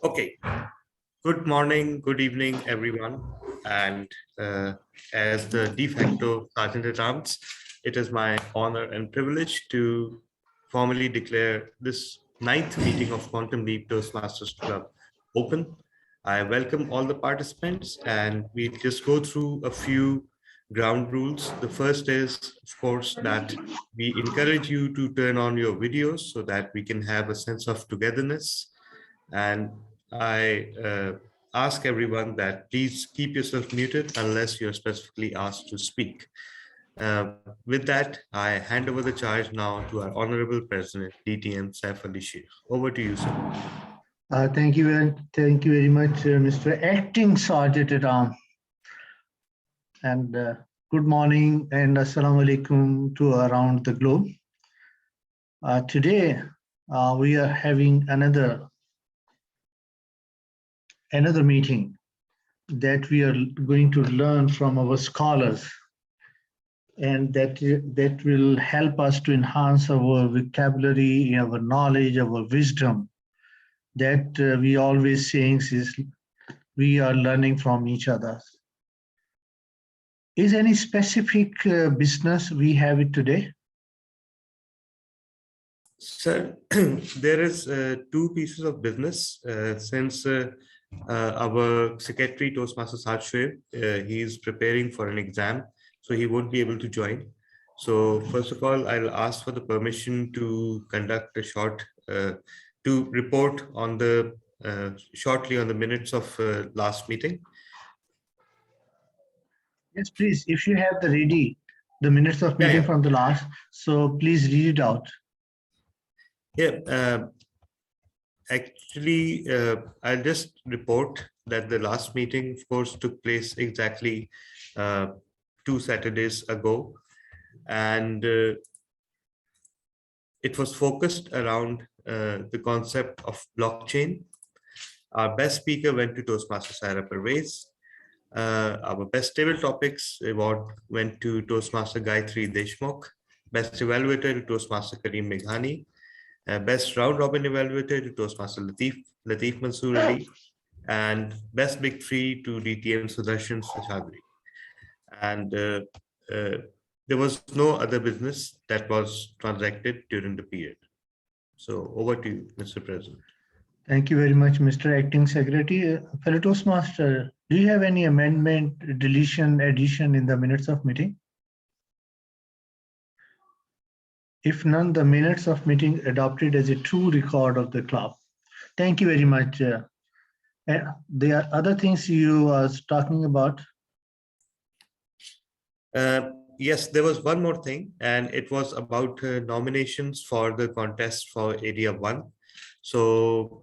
Okay, good morning, good evening, everyone. And as the de facto Sergeant at Arms, it is my honor and privilege to formally declare this ninth meeting of Quantum Leap Toastmasters Club open. I welcome all the participants, and we just go through a few ground rules. The first is, of course, that we encourage you to turn on your videos so that we can have a sense of togetherness. And I ask everyone that please keep yourself muted unless you're specifically asked to speak. With that, I hand over the charge now to our Honorable President, DTM Saif Ali Sheikh. Over to you, sir. Thank you very much, Mr. Acting Sergeant at Arms. And good morning and assalamu alaikum to around the globe. Today, we are having another meeting that we are going to learn from our scholars, and that will help us to enhance our vocabulary, our knowledge, our wisdom. That we always saying is we are learning from each other. Is any specific business we have it today? Sir, there is two pieces of business since our secretary Toastmasters Saeed, he is preparing for an exam, so he won't be able to join. So first of all, I'll ask for the permission to conduct a short, to report on the shortly on the minutes of last meeting. Yes, please. If you have the minutes of meeting from the last, so please read it out. Yeah. Actually, I'll just report that the last meeting, of course, took place exactly 2 Saturdays ago, and it was focused around the concept of blockchain. Our best speaker went to Toastmaster Saira Parvez. Our best table topics award went to Toastmaster Gayatri Deshmukh, best evaluator to Toastmaster Kareem Meghani, best round robin evaluator to Toastmaster Latif Mansoor Ali, and best big three to DTM Sudarshan Seshadri. And there was no other business that was transacted during the period. So over to you, Mr. President. Thank you very much, Mr. Acting Secretary. Fellow Toastmaster, do you have any amendment, deletion, addition in the minutes of meeting? If none, the minutes of meeting adopted as a true record of the club. Thank you very much. There are other things you was talking about. Yes, there was one more thing, and it was about nominations for the contest for Area 1. So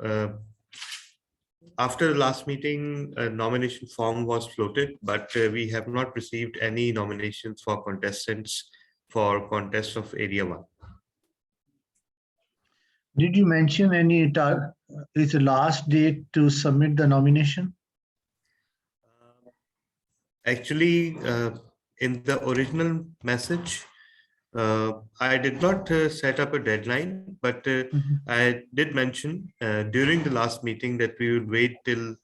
after the last meeting, a nomination form was floated, but we have not received any nominations for contestants for contest of Area 1. Did you mention any is the last date to submit the nomination? Actually, in the original message, I did not set up a deadline, but I did mention during the last meeting that we would wait till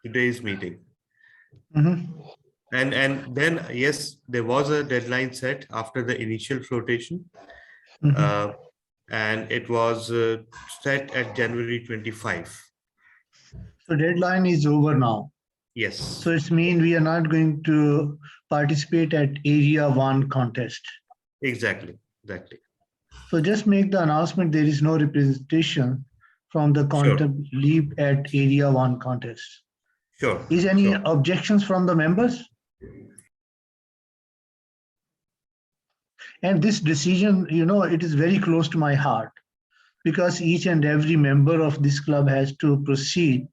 today's meeting. And then, yes, there was a deadline set after the initial flotation. And it was set at January 25. So deadline is over now. Yes. So it means we are not going to participate at Area 1 contest. Exactly. So just make the announcement there is no representation from the Quantum Leap at Area 1 contest. Sure. Is any objections from the members? And this decision, it is very close to my heart, because each and every member of this club has to proceed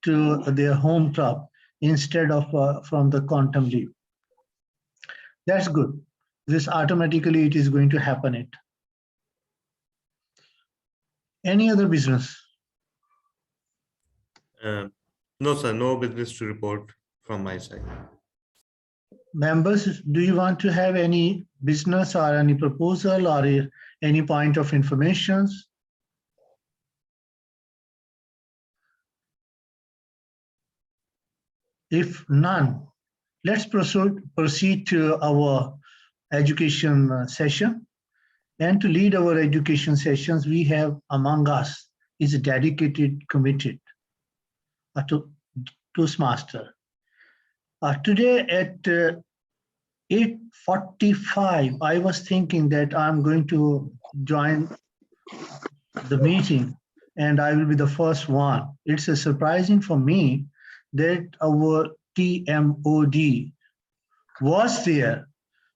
to their home club instead of from the Quantum Leap. That's good. This automatically it is going to happen. Any other business? No, sir, no business to report from my side. Members, do you want to have any business or any proposal or any point of information? If none, let's proceed to our education session. And to lead our education sessions, we have among us is a dedicated, committed to Toastmaster. Today at 8:45, I was thinking that I'm going to join the meeting and I will be the first one. It's a surprising for me that our TMOD was there.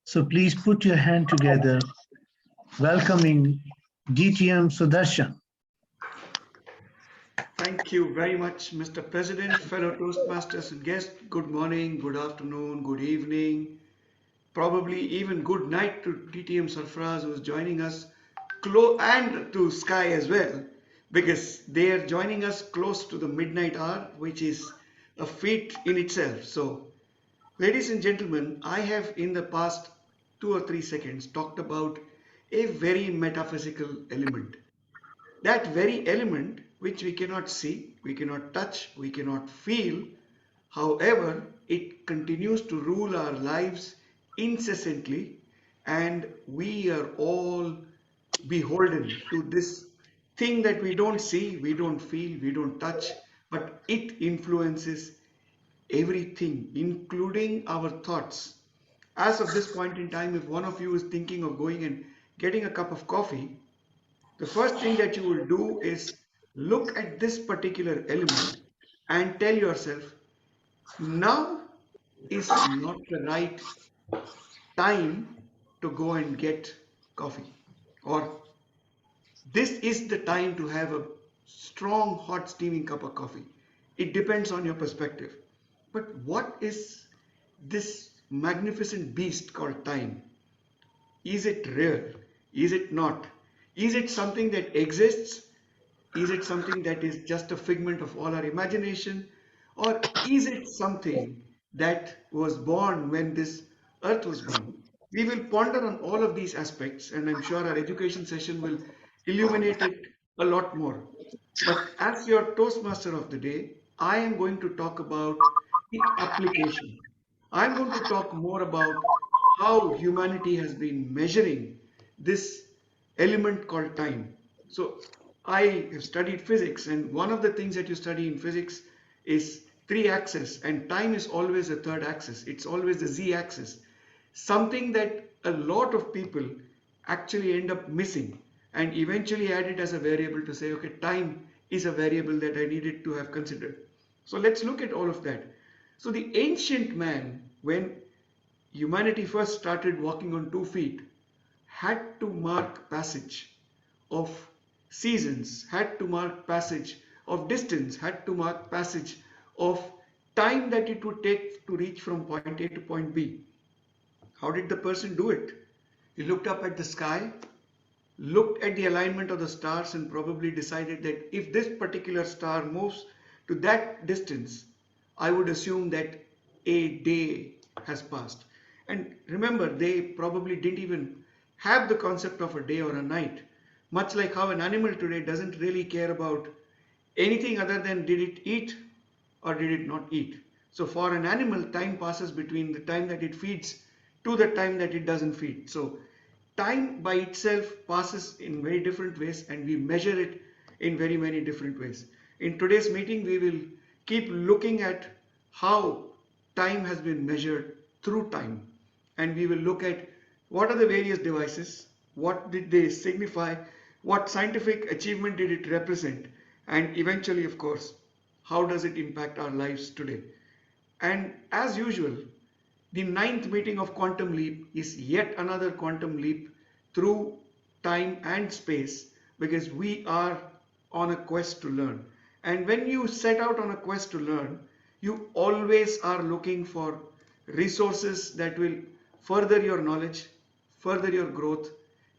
So please put your hand together, welcoming DTM Sudarshan. Thank you very much, Mr. President, fellow Toastmasters and guests. Good morning, good afternoon, good evening, probably even good night to TTM Sarfraz who is joining us, and to Sky as well, because they are joining us close to the midnight hour, which is a feat in itself. So, ladies and gentlemen, I have in the past 2 or 3 seconds talked about a very metaphysical element. That very element which we cannot see, we cannot touch, we cannot feel, however, it continues to rule our lives incessantly, and we are all beholden to this thing that we don't see, we don't feel, we don't touch, but it influences everything, including our thoughts. As of this point in time, if one of you is thinking of going and getting a cup of coffee, the first thing that you will do is look at this particular element and tell yourself, now is not the right time to go and get coffee, or this is the time to have a strong, hot, steaming cup of coffee. It depends on your perspective. But what is this magnificent beast called time? Is it real? Is it not? Is it something that exists? Is it something that is just a figment of all our imagination? Or is it something that was born when this earth was born? We will ponder on all of these aspects, and I'm sure our education session will illuminate it a lot more. But as your Toastmaster of the day, I am going to talk about the application. I'm going to talk more about how humanity has been measuring this element called time. So, I have studied physics, and one of the things that you study in physics is three axes, and time is always a third axis. It's always the z axis, something that a lot of people actually end up missing and eventually add it as a variable to say, okay, time is a variable that I needed to have considered. So let's look at all of that. So the ancient man, when humanity first started walking on 2 feet, had to mark passage of seasons, had to mark passage of distance, had to mark passage of time that it would take to reach from point A to point B. How did the person do it? He looked up at the sky, looked at the alignment of the stars, and probably decided that if this particular star moves to that distance, I would assume that a day has passed. And remember, they probably didn't even have the concept of a day or a night, much like how an animal today doesn't really care about anything other than did it eat or did it not eat. So for an animal, time passes between the time that it feeds to the time that it doesn't feed. So time by itself passes in very different ways, and we measure it in very many different ways. In today's meeting, we will keep looking at how time has been measured through time, and we will look at what are the various devices, what did they signify, what scientific achievement did it represent, and eventually, of course, how does it impact our lives today. And as usual, the ninth meeting of Quantum Leap is yet another quantum leap through time and space, because we are on a quest to learn. And when you set out on a quest to learn, you always are looking for resources that will further your knowledge, further your growth,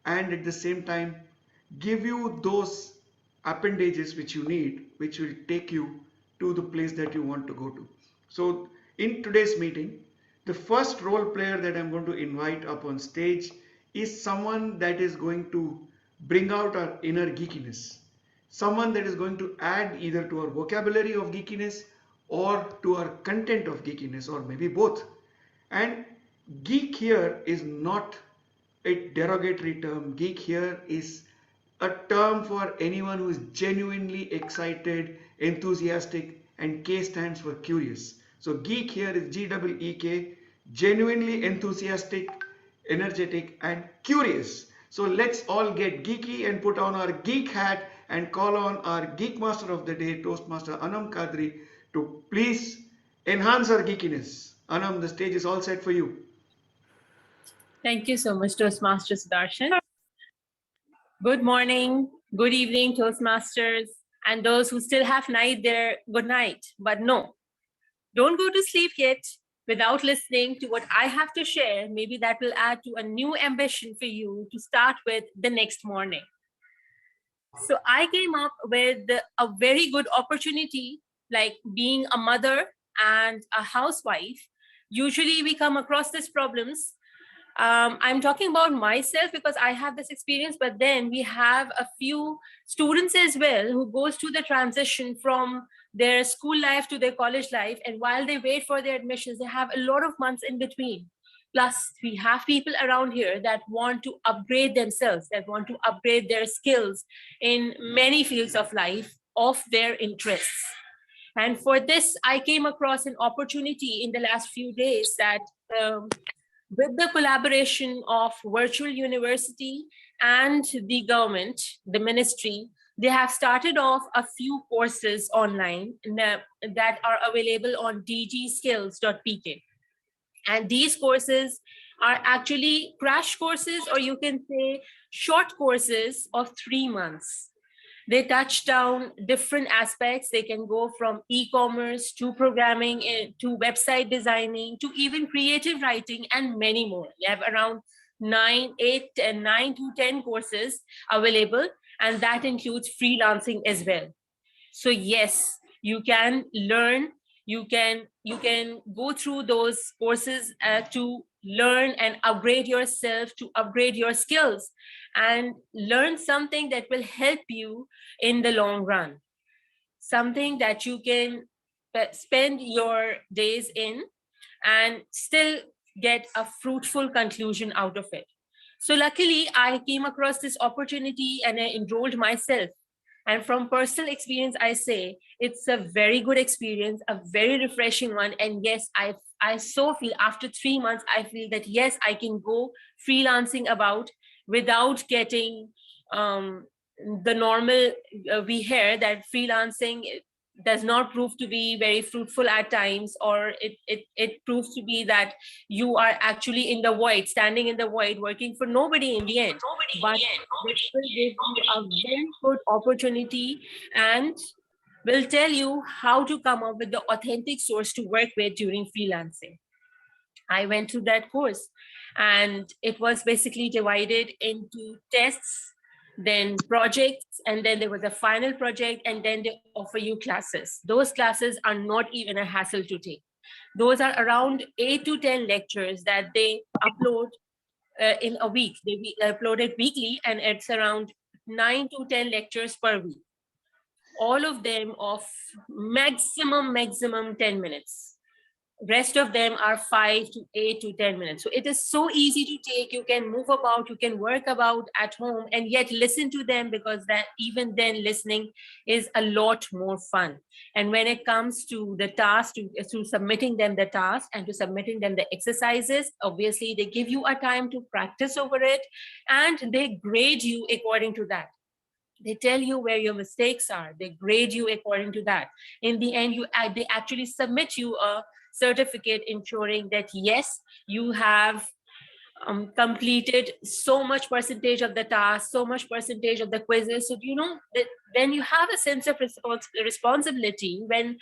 and at the same time give you those appendages which you need, which will take you to the place that you want to go to. So in today's meeting, the first role player that I'm going to invite up on stage is someone that is going to bring out our inner geekiness, someone that is going to add either to our vocabulary of geekiness or to our content of geekiness, or maybe both. And geek here is not a derogatory term. Geek here is a term for anyone who is genuinely excited, enthusiastic, and K stands for curious. So geek here is GEEK, genuinely enthusiastic, energetic, and curious. So let's all get geeky and put on our geek hat and call on our geek master of the day, Toastmaster Anam Kadri, to please enhance our geekiness. Anam, the stage is all set for you. Thank you so much, Toastmasters Darshan. Good morning, good evening, Toastmasters, and those who still have night there, good night. But no, don't go to sleep yet without listening to what I have to share. Maybe that will add to a new ambition for you to start with the next morning. So I came up with a very good opportunity, like being a mother and a housewife. Usually we come across these problems. I'm talking about myself because I have this experience, but then we have a few students as well who goes through the transition from their school life to their college life. And while they wait for their admissions, they have a lot of months in between. Plus, we have people around here that want to upgrade themselves, that want to upgrade their skills in many fields of life of their interests. And for this, I came across an opportunity in the last few days that with the collaboration of virtual university and the government, the ministry, they have started off a few courses online that are available on dgskills.pk. And these courses are actually crash courses, or you can say short courses of 3 months. They touch down different aspects. They can go from e-commerce to programming, to website designing, to even creative writing, and many more. We have around 9 to 10 courses available, and that includes freelancing as well. So yes, you can learn, you can go through those courses to learn and upgrade yourself, to upgrade your skills, and learn something that will help you in the long run, something that you can spend your days in and still get a fruitful conclusion out of it. So luckily, I came across this opportunity and I enrolled myself. And from personal experience, I say it's a very good experience, a very refreshing one. And yes, I so feel after 3 months, I feel that yes, I can go freelancing about without getting the normal, we hear that freelancing does not prove to be very fruitful at times, or it proves to be that you are actually in the void, standing in the void, working for nobody in the end. But this will give you a very good opportunity and will tell you how to come up with the authentic source to work with during freelancing. I went through that course, and it was basically divided into tests, then projects, and then there was a final project, and then they offer you classes. Those classes are not even a hassle to take. Those are around 8 to 10 lectures that they upload in a week. They upload it weekly, and it's around 9 to 10 lectures per week. All of them of maximum 10 minutes. Rest of them are 5 to 8 to 10 minutes. So it is so easy to take. You can move about, you can work about at home, and yet listen to them, because that even then listening is a lot more fun. And when it comes to the task, to submitting them the task and to submitting them the exercises, obviously they give you a time to practice over it, and they grade you according to that. They tell you where your mistakes are. They grade you according to that. In the end, they actually submit you a certificate ensuring that yes, you have completed so much percentage of the task, so much percentage of the quizzes. So you know that then you have a sense of responsibility when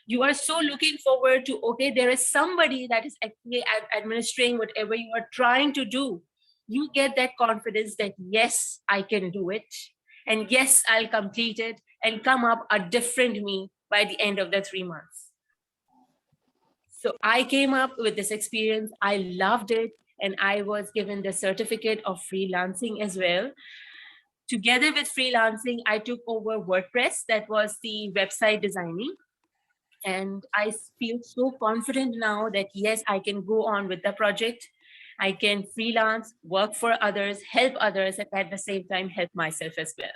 you are so looking forward to, okay, there is somebody that is actually administering whatever you are trying to do. You get that confidence that yes, I can do it. And yes, I'll complete it and come up a different me by the end of the 3 months. So I came up with this experience. I loved it. And I was given the certificate of freelancing as well. Together with freelancing, I took over WordPress. That was the website designing. And I feel so confident now that yes, I can go on with the project. I can freelance, work for others, help others, and at the same time help myself as well.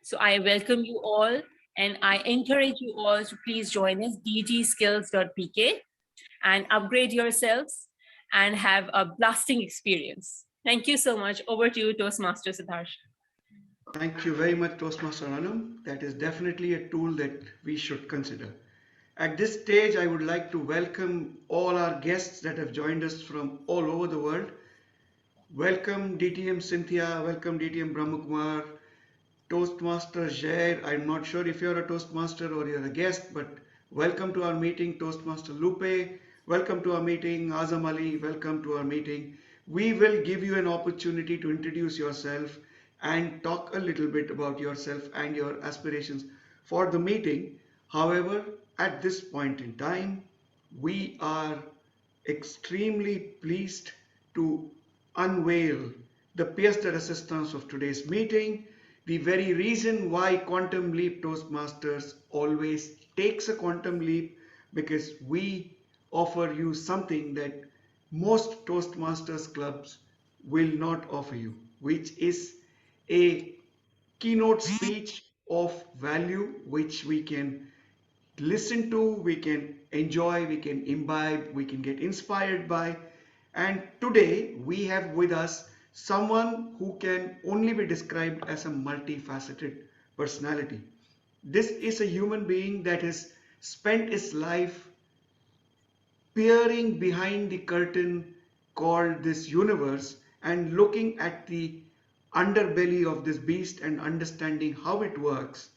So I welcome you all, and I encourage you all to please join us, dgskills.pk, and upgrade yourselves and have a blasting experience. Thank you so much. Over to you, Toastmaster Siddharth. Thank you very much, Toastmaster Anam. That is definitely a tool that we should consider. At this stage, I would like to welcome all our guests that have joined us from all over the world. Welcome DTM Cynthia, welcome DTM Brahmakumar, Toastmaster Jair. I'm not sure if you're a Toastmaster or you're a guest, but welcome to our meeting, Toastmaster Lupe. Welcome to our meeting, Azam Ali. Welcome to our meeting. We will give you an opportunity to introduce yourself and talk a little bit about yourself and your aspirations for the meeting. However, at this point in time, we are extremely pleased to unveil the pièce de résistance of today's meeting, the very reason why Quantum Leap Toastmasters always takes a quantum leap, because we offer you something that most Toastmasters clubs will not offer you, which is a keynote speech of value which we can listen to, we can enjoy, we can imbibe, we can get inspired by. And today we have with us someone who can only be described as a multifaceted personality. This is a human being that has spent his life peering behind the curtain called this universe and looking at the underbelly of this beast and understanding how it works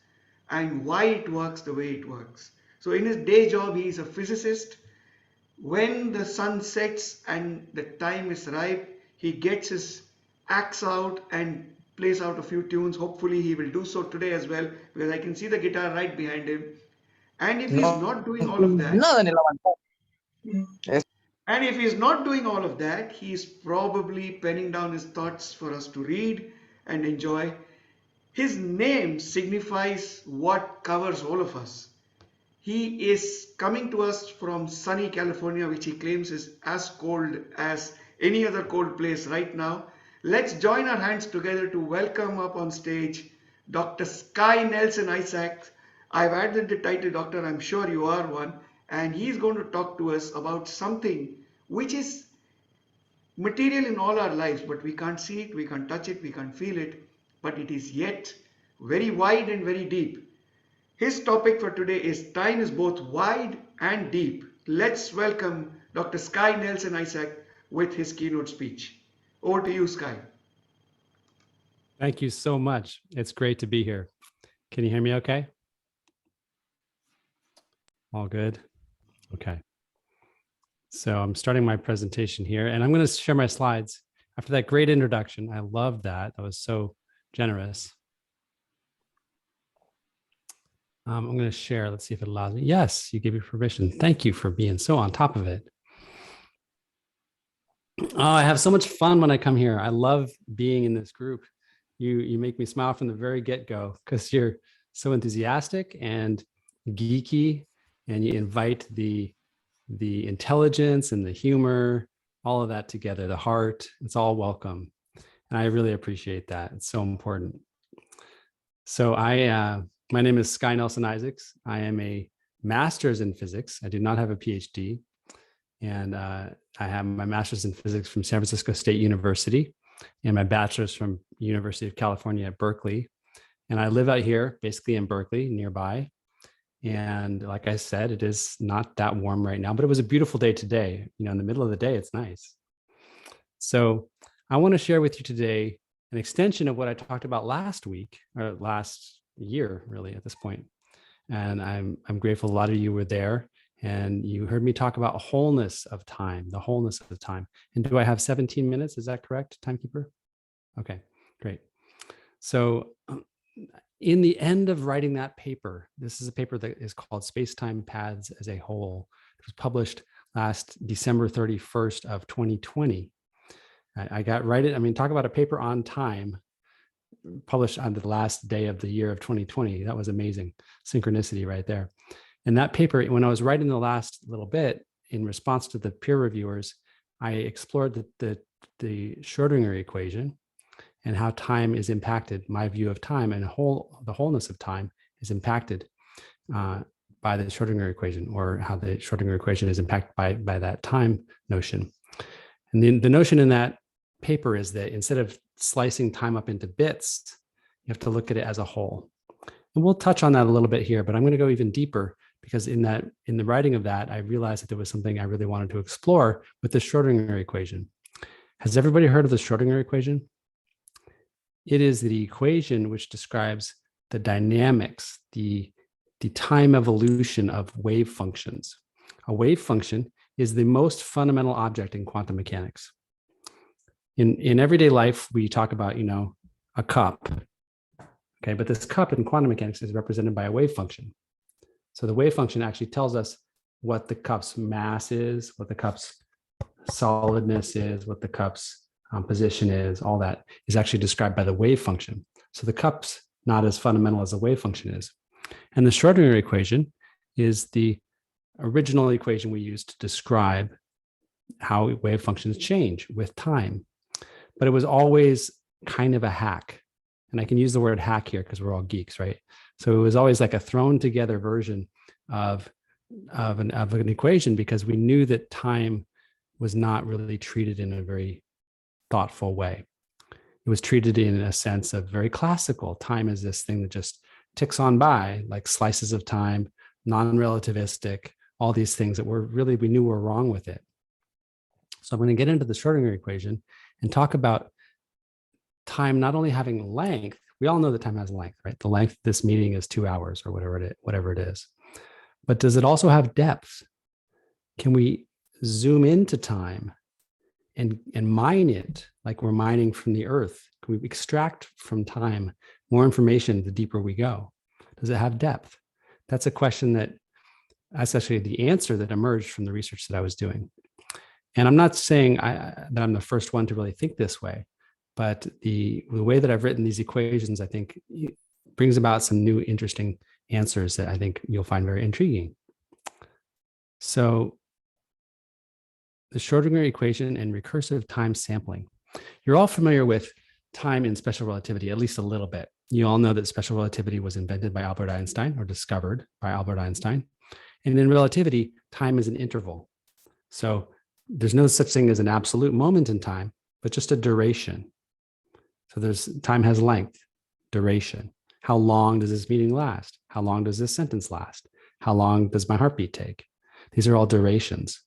and why it works the way it works. So in his day job, he is a physicist. When the sun sets and the time is ripe, he gets his axe out and plays out a few tunes. Hopefully he will do so today as well, because I can see the guitar right behind him. And if he's not doing all of that, and if he's not doing all of that, he's probably penning down his thoughts for us to read and enjoy. His name signifies what covers all of us. He is coming to us from sunny California, which he claims is as cold as any other cold place right now. Let's join our hands together to welcome up on stage Dr. Sky Nelson Isaac. I've added the title doctor, I'm sure you are one, and he's going to talk to us about something which is material in all our lives, but we can't see it, we can't touch it, we can't feel it, but it is yet very wide and very deep. His topic for today is time is both wide and deep. Let's welcome Dr. Sky Nelson Isaac with his keynote speech. Over to you, Sky. Thank you so much. It's great to be here. Can you hear me okay? All good? Okay. So I'm starting my presentation here, and I'm going to share my slides. After that great introduction, I love that. That was so generous. I'm going to share. Let's see if it allows me. Yes, you gave me permission. Thank you for being so on top of it. Oh, I have so much fun when I come here. I love being in this group. You make me smile from the very get-go because you're so enthusiastic and geeky, and you invite the intelligence and the humor, all of that together, the heart, it's all welcome. And I really appreciate that. It's so important. So my name is Sky Nelson Isaacs. I am a master's in physics. I do not have a PhD. And I have my master's in physics from San Francisco State University and my bachelor's from University of California at Berkeley. And I live out here, basically in Berkeley, nearby. And like I said, it is not that warm right now, but it was a beautiful day today. You know, in the middle of the day, it's nice. So I want to share with you today an extension of what I talked about last week, or last year, really, at this point. And I'm grateful a lot of you were there and you heard me talk about wholeness of time, the wholeness of time. And do I have 17 minutes? Is that correct, timekeeper? Okay, great. So in the end of writing that paper, this is a paper that is called Space-Time Paths as a Whole. It was published last December 31st of 2020. I got right it. I mean, talk about a paper on time, published on the last day of the year of 2020. That was amazing synchronicity right there. And that paper, when I was writing the last little bit in response to the peer reviewers, I explored the Schrodinger equation and how time is impacted. My view of time and the wholeness of time is impacted by the Schrodinger equation, or how the Schrodinger equation is impacted by that time notion. And the notion in that paper is that instead of slicing time up into bits, you have to look at it as a whole. And we'll touch on that a little bit here, but I'm going to go even deeper, because in the writing of that, I realized that there was something I really wanted to explore with the Schrodinger equation. Has everybody heard of the Schrodinger equation? It is the equation which describes the dynamics, the time evolution of wave functions. A wave function is the most fundamental object in quantum mechanics. In everyday life, we talk about, a cup. Okay, but this cup in quantum mechanics is represented by a wave function. So the wave function actually tells us what the cup's mass is, what the cup's solidness is, what the cup's position is. All that is actually described by the wave function. So the cup's not as fundamental as the wave function is. And the Schrodinger equation is the original equation we used to describe how wave functions change with time. But it was always kind of a hack. And I can use the word hack here because we're all geeks, right? So it was always like a thrown together version of an equation, because we knew that time was not really treated in a very thoughtful way. It was treated in a sense of very classical. Time is this thing that just ticks on by, like slices of time, non-relativistic, all these things that we knew were wrong with it. So I'm going to get into the Schrodinger equation and talk about time not only having length. We all know that time has length, right? The length of this meeting is 2 hours or whatever it is. But does it also have depth? Can we zoom into time and mine it like we're mining from the earth? Can we extract from time more information the deeper we go? Does it have depth? That's a question that's actually the answer that emerged from the research that I was doing. And I'm not saying that I'm the first one to really think this way, but the way that I've written these equations, I think, brings about some new interesting answers that I think you'll find very intriguing. So the Schrodinger equation and recursive time sampling. You're all familiar with time in special relativity, at least a little bit. You all know that special relativity was invented by Albert Einstein, or discovered by Albert Einstein. And in relativity, time is an interval. So there's no such thing as an absolute moment in time, but just a duration. So time has length, duration. How long does this meeting last? How long does this sentence last? How long does my heartbeat take? These are all durations.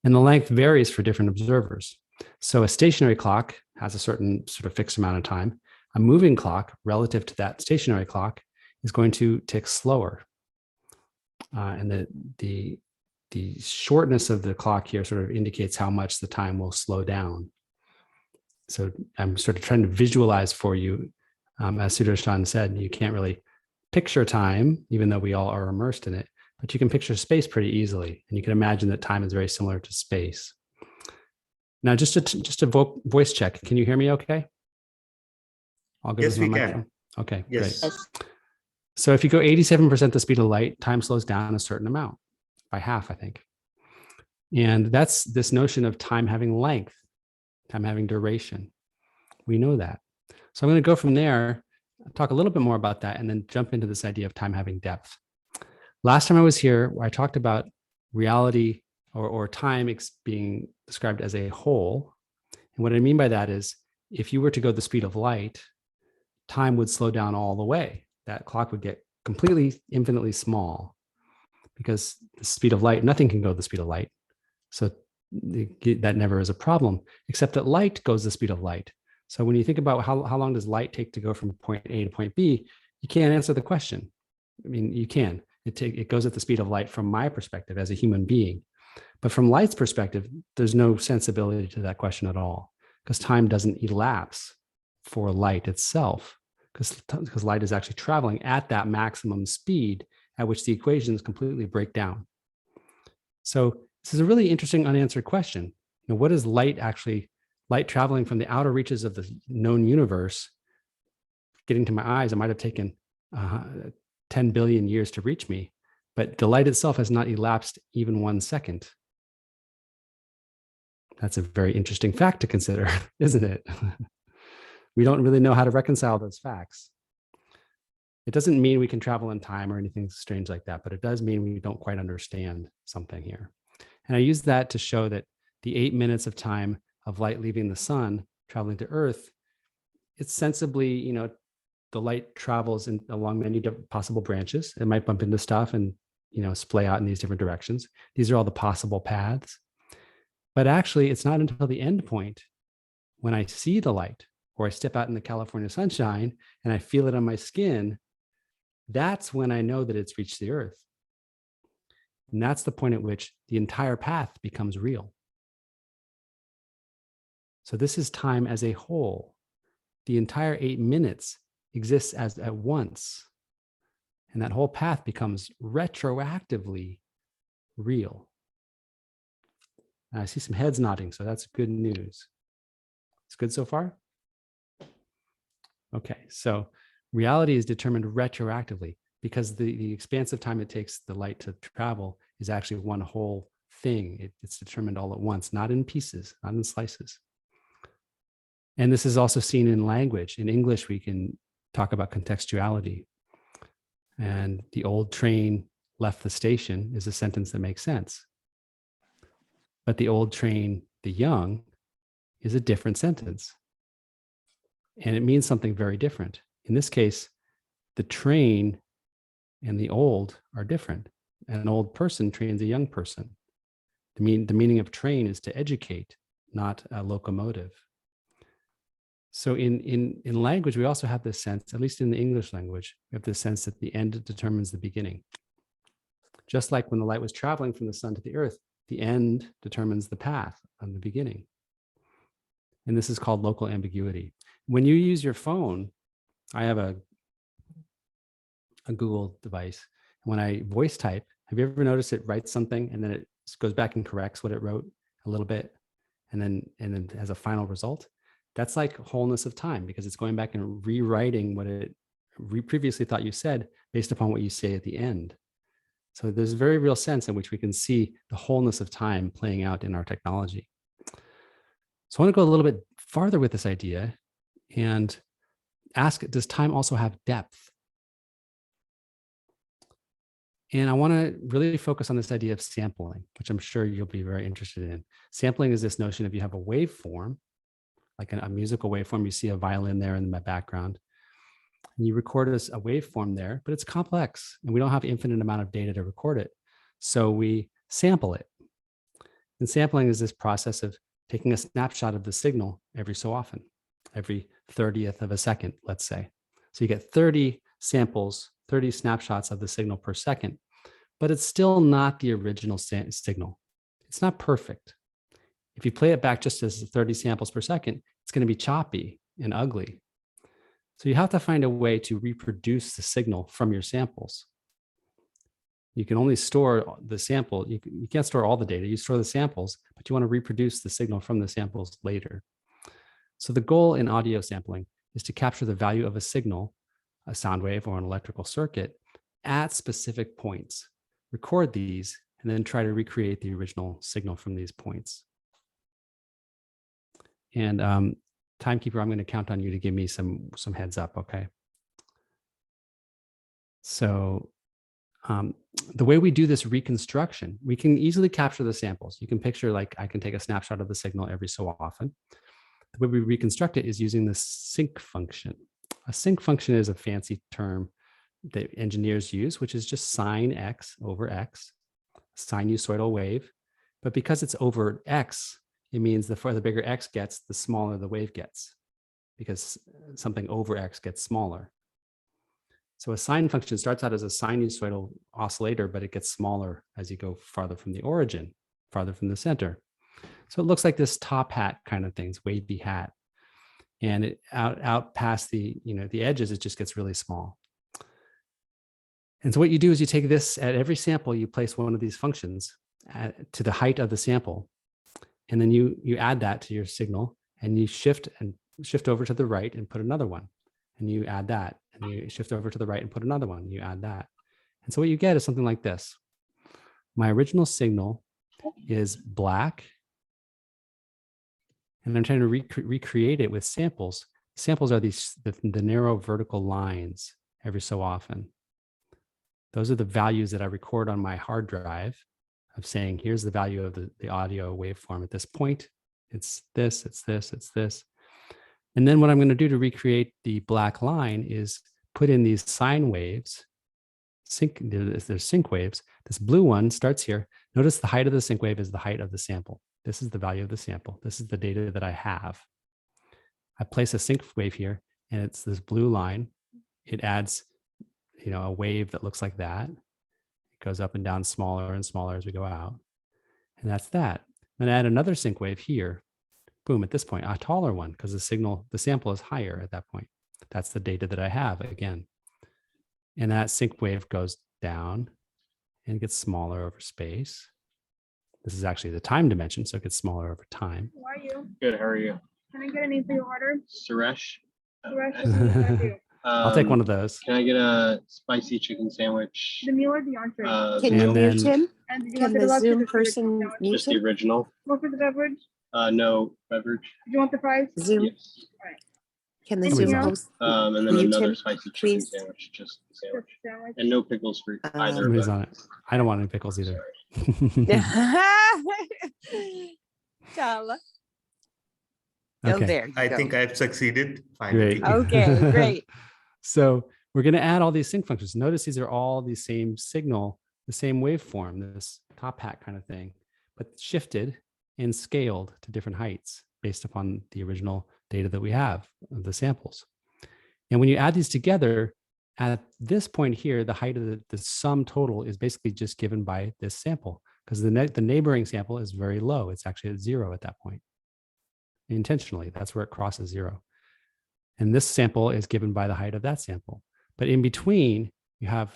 And the length varies for different observers. So a stationary clock has a certain sort of fixed amount of time. A moving clock relative to that stationary clock is going to tick slower. And the shortness of the clock here sort of indicates how much the time will slow down. So I'm sort of trying to visualize for you, as Sudarshan said, you can't really picture time, even though we all are immersed in it, but you can picture space pretty easily. And you can imagine that time is very similar to space. Now, just a voice check. Can you hear me okay? All good Yes, with my we microphone? can. Okay, Yes. great. So if you go 87% the speed of light, time slows down a certain amount, by half, I think. And that's this notion of time having length, time having duration. We know that. So I'm going to go from there, talk a little bit more about that, and then jump into this idea of time having depth. Last time I was here, I talked about reality or time being described as a whole. And what I mean by that is, if you were to go the speed of light, time would slow down all the way. That clock would get completely infinitely small, because the speed of light, nothing can go the speed of light. So that never is a problem, except that light goes the speed of light. So when you think about how long does light take to go from point A to point B, you can't answer the question. I mean, you can. It goes at the speed of light from my perspective as a human being. But from light's perspective, there's no sensibility to that question at all, because time doesn't elapse for light itself, because light is actually traveling at that maximum speed at which the equations completely break down. So this is a really interesting unanswered question. What is light traveling from the outer reaches of the known universe, getting to my eyes? It might have taken 10 billion years to reach me. but the light itself has not elapsed even 1 second. That's a very interesting fact to consider, isn't it? We don't really know how to reconcile those facts. It doesn't mean we can travel in time or anything strange like that, but it does mean we don't quite understand something here. And I use that to show that the 8 minutes of time of light leaving the sun, traveling to Earth, it's sensibly, the light travels along many different possible branches. It might bump into stuff and, splay out in these different directions. These are all the possible paths. But actually, it's not until the end point when I see the light or I step out in the California sunshine and I feel it on my skin, that's when I know that it's reached the Earth. And that's the point at which the entire path becomes real. So this is time as a whole. The entire 8 minutes exists as at once. And that whole path becomes retroactively real. And I see some heads nodding, so that's good news. It's good so far? Okay, so reality is determined retroactively because the expansive time it takes the light to travel is actually one whole thing. It's determined all at once, not in pieces, not in slices. And this is also seen in language. In English, we can talk about contextuality. And the old train left the station is a sentence that makes sense. But the old train, the young, is a different sentence. And it means something very different. In this case, the train and the old are different. An old person trains a young person. The meaning of train is to educate, not a locomotive. So in language, we also have this sense, at least in the English language, we have this sense that the end determines the beginning. Just like when the light was traveling from the sun to the earth, the end determines the path of the beginning. And this is called local ambiguity. When you use your phone, I have a Google device. When I voice type, have you ever noticed it writes something and then it goes back and corrects what it wrote a little bit and then has a final result? That's like wholeness of time because it's going back and rewriting what it previously thought you said based upon what you say at the end. So there's a very real sense in which we can see the wholeness of time playing out in our technology. So I want to go a little bit farther with this idea and ask, does time also have depth? And I want to really focus on this idea of sampling, which I'm sure you'll be very interested in. Sampling is this notion of you have a waveform, like a musical waveform. You see a violin there in my background. And you record a waveform there, but it's complex and we don't have infinite amount of data to record it. So we sample it. And sampling is this process of taking a snapshot of the signal every so often, every 30th of a second, let's say. So you get 30 samples, 30 snapshots of the signal per second, but it's still not the original signal. It's not perfect. If you play it back just as 30 samples per second, it's going to be choppy and ugly. So you have to find a way to reproduce the signal from your samples. You can only store the sample. You can't store all the data. You store the samples, but you want to reproduce the signal from the samples later. So the goal in audio sampling is to capture the value of a signal, a sound wave or an electrical circuit, at specific points. Record these, and then try to recreate the original signal from these points. And Timekeeper, I'm going to count on you to give me some heads up, okay? So the way we do this reconstruction, we can easily capture the samples. You can picture like I can take a snapshot of the signal every so often. The way we reconstruct it is using the sync function. A sync function is a fancy term that engineers use, which is just sine x over x, sinusoidal wave. But because it's over x, it means the further the bigger x gets, the smaller the wave gets, because something over x gets smaller. So a sine function starts out as a sinusoidal oscillator, but it gets smaller as you go farther from the origin, farther from the center. So it looks like this top hat kind of thing, it's wavy hat. And it out past the edges, it just gets really small. And so what you do is you take this at every sample, you place one of these functions to the height of the sample. And then you add that to your signal and you shift over to the right and put another one. And you add that and you shift over to the right and put another one. You add that. And so what you get is something like this. My original signal is black, and I'm trying to recreate it with samples. Samples are the narrow vertical lines every so often. Those are the values that I record on my hard drive of saying, here's the value of the audio waveform at this point. It's this, it's this, it's this. And then what I'm going to do to recreate the black line is put in these sine waves. There's sync waves. This blue one starts here. Notice the height of the sync wave is the height of the sample. This is the value of the sample. This is the data that I have. I place a sync wave here, and it's this blue line. It adds, a wave that looks like that. It goes up and down smaller and smaller as we go out. And that's that. Then add another sync wave here. Boom, at this point, a taller one, because the sample is higher at that point. That's the data that I have again. And that sync wave goes down and gets smaller over space. This is actually the time dimension, so it gets smaller over time. How are you? Good. How are you? Can I get a name for your order? Suresh. Suresh, I'll take one of those. Can I get a spicy chicken sandwich? the meal or the entree? Can you And mute then- him? And did you Can want the the deluxe or Zoom the person standard? mute Just the him? original. Go for the beverage. No beverage. Do you want the fries? Zoom, Yes. can the Anything Zoom else? host? And then Mute another him, spicy chicken please. sandwich. Just the Just sandwich. sandwich. And no pickles for either. Somebody's of on them. it. I don't want any pickles either. Tala. Oh, Okay. there you I go. think I've succeeded finally. Great. Okay, great. So we're going to add all these sync functions. Notice these are all the same signal, the same waveform, this top hat kind of thing, but shifted and scaled to different heights based upon the original data that we have of the samples. And when you add these together, at this point here, the height of the sum total is basically just given by this sample, because the neighboring sample is very low. It's actually at 0 at that point. Intentionally, that's where it crosses 0. And this sample is given by the height of that sample. But in between, you have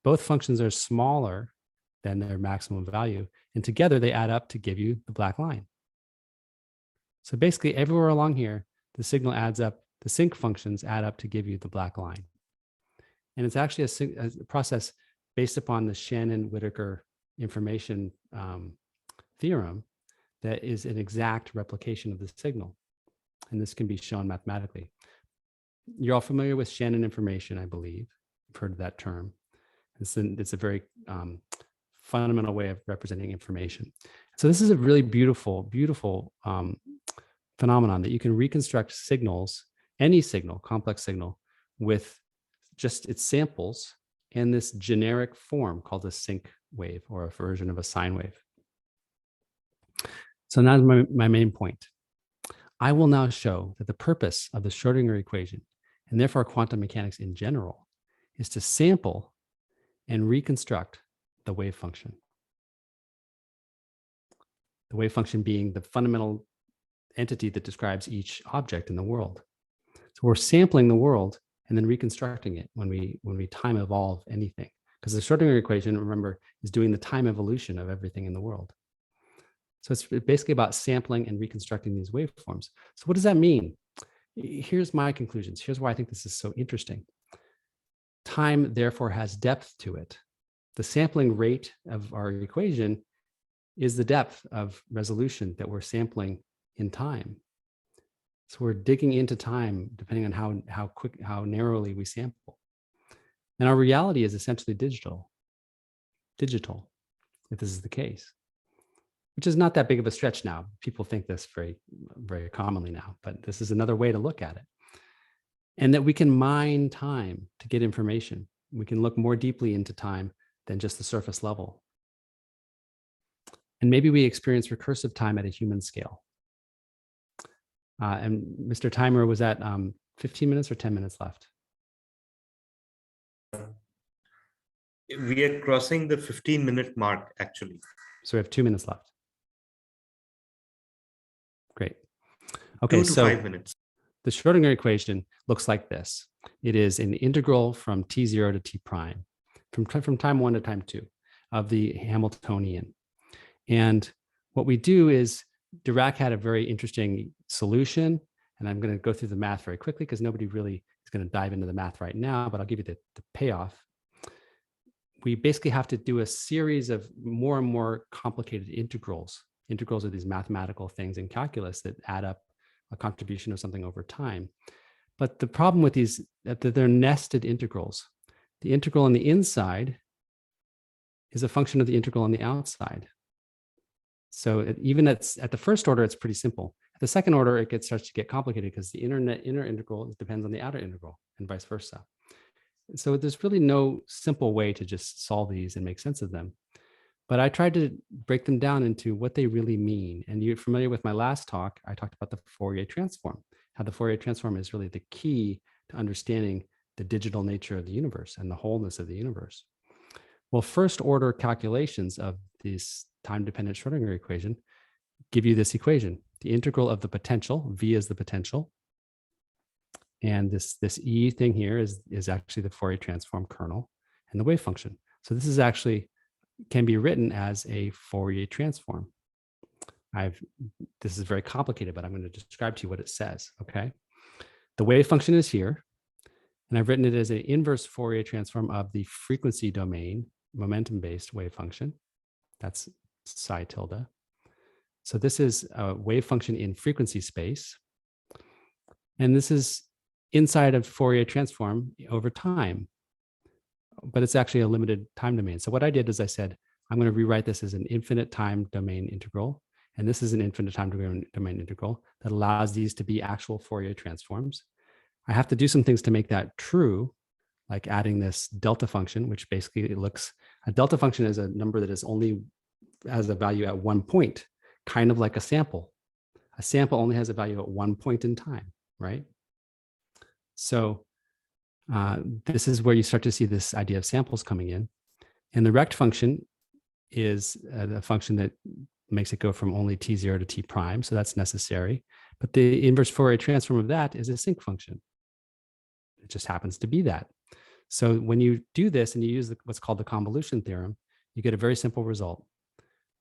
both functions are smaller than their maximum value. And together they add up to give you the black line. So basically everywhere along here, the signal adds up, the sync functions add up to give you the black line. And it's actually a process based upon the Shannon-Whittaker information theorem that is an exact replication of the signal. And this can be shown mathematically. You're all familiar with Shannon information, I believe. You've heard of that term. It's a very fundamental way of representing information. So this is a really beautiful, beautiful phenomenon that you can reconstruct signals, any signal, complex signal, with just its samples and this generic form called a sync wave or a version of a sine wave. So now my main point. I will now show that the purpose of the Schrodinger equation, and therefore quantum mechanics in general, is to sample and reconstruct the wave function. The wave function being the fundamental entity that describes each object in the world. So we're sampling the world and then reconstructing it when we time evolve anything. Because the Schrodinger equation, remember, is doing the time evolution of everything in the world. So it's basically about sampling and reconstructing these waveforms. So what does that mean? Here's my conclusions. Here's why I think this is so interesting. Time, therefore, has depth to it. The sampling rate of our equation is the depth of resolution that we're sampling in time. So we're digging into time depending on how narrowly we sample. And our reality is essentially digital, if this is the case, which is not that big of a stretch now. People think this very, very commonly now, but this is another way to look at it. And that we can mine time to get information. We can look more deeply into time than just the surface level. And maybe we experience recursive time at a human scale. And Mr. Timer, was that 15 minutes or 10 minutes left? We are crossing the 15-minute mark, actually. So we have 2 minutes left. Great. Okay, 2 to so 5 minutes. the Schrodinger equation looks like this. It is an integral from t0 to t prime, from time 1 to time 2 of the Hamiltonian. And what we do is Dirac had a very interesting solution, and I'm going to go through the math very quickly because nobody really is going to dive into the math right now, but I'll give you the payoff. we basically have to do a series of more and more complicated integrals. Integrals are these mathematical things in calculus that add up a contribution of something over time. But the problem with these, that they're nested integrals. The integral on the inside is a function of the integral on the outside. So even at the first order, it's pretty simple. At the second order, it starts to get complicated because the inner integral depends on the outer integral and vice versa. So there's really no simple way to just solve these and make sense of them. But I tried to break them down into what they really mean. And you're familiar with my last talk, I talked about the Fourier transform, how the Fourier transform is really the key to understanding the digital nature of the universe and the wholeness of the universe. Well, first order calculations of this time-dependent Schrodinger equation give you this equation. The integral of the potential, V is the potential, and this E thing here is actually the Fourier transform kernel and the wave function. So this is actually can be written as a Fourier transform. This is very complicated, but I'm going to describe to you what it says, okay? The wave function is here, and I've written it as an inverse Fourier transform of the frequency domain, momentum-based wave function. That's psi tilde. So this is a wave function in frequency space. And this is inside of Fourier transform over time, but it's actually a limited time domain. So what I did is I said, I'm going to rewrite this as an infinite time domain integral. And this is an infinite time domain integral that allows these to be actual Fourier transforms. I have to do some things to make that true, like adding this delta function, which basically a delta function is a number that is only has a value at one point, kind of like a sample. A sample only has a value at one point in time, right? So this is where you start to see this idea of samples coming in. And the rect function is a function that makes it go from only t0 to t prime, so that's necessary. But the inverse Fourier transform of that is a sinc function. It just happens to be that. So when you do this and you use what's called the convolution theorem, you get a very simple result.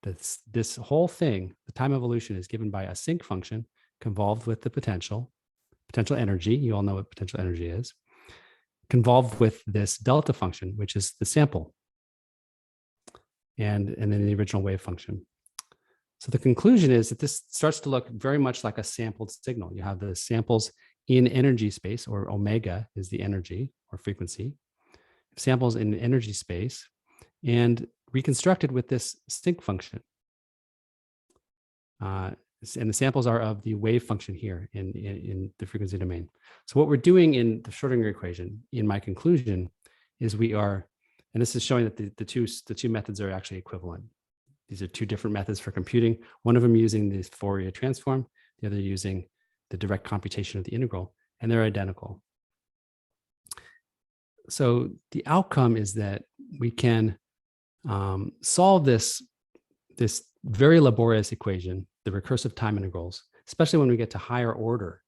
This whole thing, the time evolution, is given by a sinc function convolved with the potential energy. You all know what potential energy is. Convolved with this delta function, which is the sample, and then the original wave function. So the conclusion is that this starts to look very much like a sampled signal. You have the samples in energy space, or omega is the energy or frequency, samples in energy space, and reconstructed with this sinc function. And the samples are of the wave function here in the frequency domain. So what we're doing in the Schrodinger equation, in my conclusion, is we are, and this is showing that the two methods are actually equivalent. These are two different methods for computing. One of them using the Fourier transform, the other using the direct computation of the integral, and they're identical. So the outcome is that we can solve this very laborious equation, the recursive time integrals, especially when we get to higher order.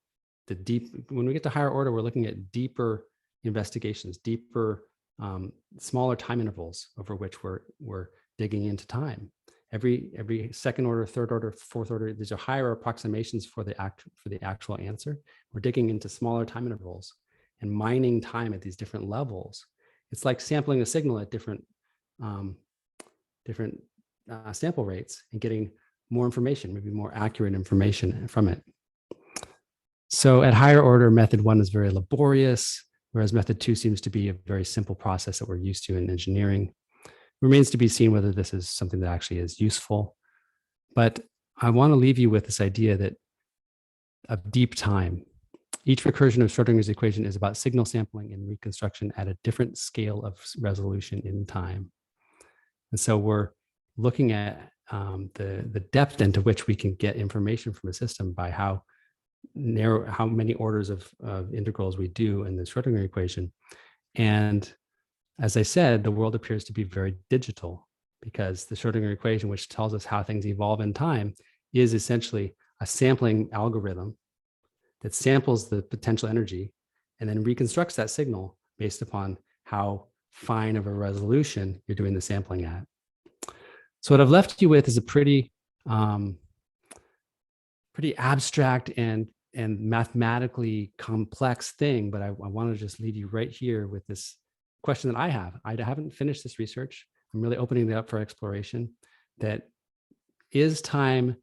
When we get to higher order, we're looking at deeper investigations, deeper, smaller time intervals over which we're digging into time. Every second order, third order, fourth order, these are higher approximations for the actual answer. We're digging into smaller time intervals and mining time at these different levels. It's like sampling a signal at different sample rates and getting more information, maybe more accurate information from it. So at higher order, method 1 is very laborious, whereas method 2 seems to be a very simple process that we're used to in engineering. Remains to be seen whether this is something that actually is useful. But I want to leave you with this idea of deep time. Each recursion of Schrodinger's equation is about signal sampling and reconstruction at a different scale of resolution in time. And so we're looking at the depth into which we can get information from a system by how many orders of integrals we do in the Schrodinger equation. And as I said, the world appears to be very digital because the Schrodinger equation, which tells us how things evolve in time, is essentially a sampling algorithm that samples the potential energy and then reconstructs that signal based upon how fine of a resolution you're doing the sampling at. So what I've left you with is a pretty abstract and mathematically complex thing, but I want to just leave you right here with this question that I have. I haven't finished this research. I'm really opening it up for exploration. That is time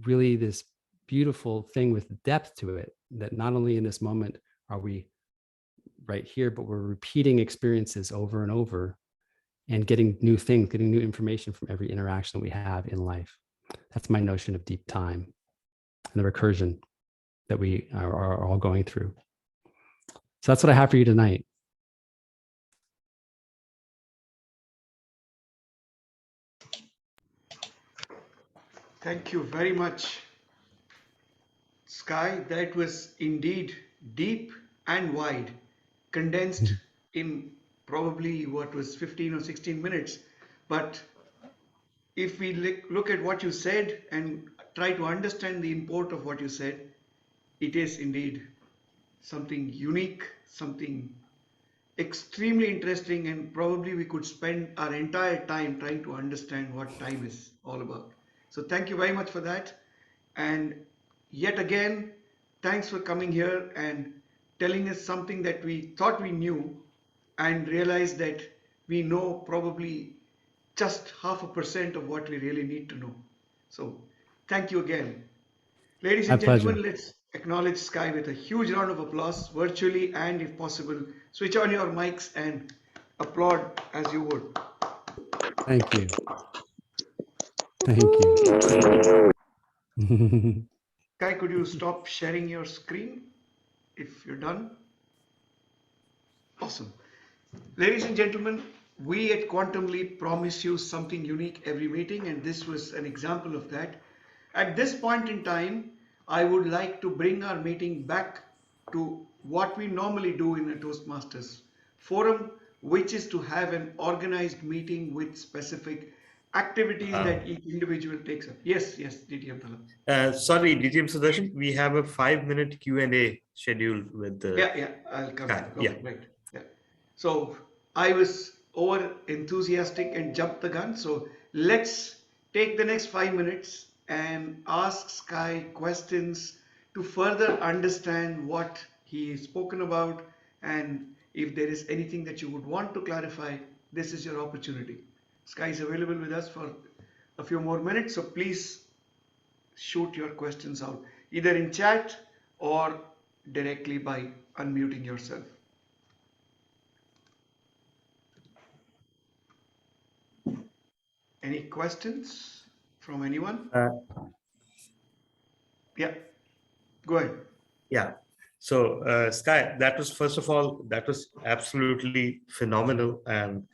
really this beautiful thing with depth to it, that not only in this moment are we right here, but we're repeating experiences over and over and getting new things, getting new information from every interaction that we have in life. That's my notion of deep time and the recursion that we are all going through. So that's what I have for you tonight. Thank you very much, Sky. That was indeed deep and wide, condensed in probably what was 15 or 16 minutes. But if we look at what you said and try to understand the import of what you said, it is indeed something unique, something extremely interesting, and probably we could spend our entire time trying to understand what time is all about. So thank you very much for that. And yet again, thanks for coming here and telling us something that we thought we knew and realized that we know probably just 0.5% of what we really need to know. So thank you again. Ladies My and pleasure. gentlemen, let's acknowledge Sky with a huge round of applause virtually, and if possible, switch on your mics and applaud as you would. Thank you. Thank you. Sky, could you stop sharing your screen if you're done? Awesome. Ladies and gentlemen, we at Quantum Leap promise you something unique every meeting, and this was an example of that. At this point in time, I would like to bring our meeting back to what we normally do in a Toastmasters forum, which is to have an organized meeting with specific activities that each individual takes up. Yes, DTM Talab. Sorry, DTM Sudarshan, we have a 5-minute Q&A scheduled with the... Yeah, I'll come. Sky. Yeah. Right. Yeah. So I was over enthusiastic and jumped the gun. So let's take the next 5 minutes and ask Sky questions to further understand what he has spoken about. And if there is anything that you would want to clarify, this is your opportunity. Sky is available with us for a few more minutes. So please shoot your questions out either in chat or directly by unmuting yourself. Any questions from anyone? Yeah, go ahead. Yeah. So, Sky, that was, first of all, that was absolutely phenomenal. And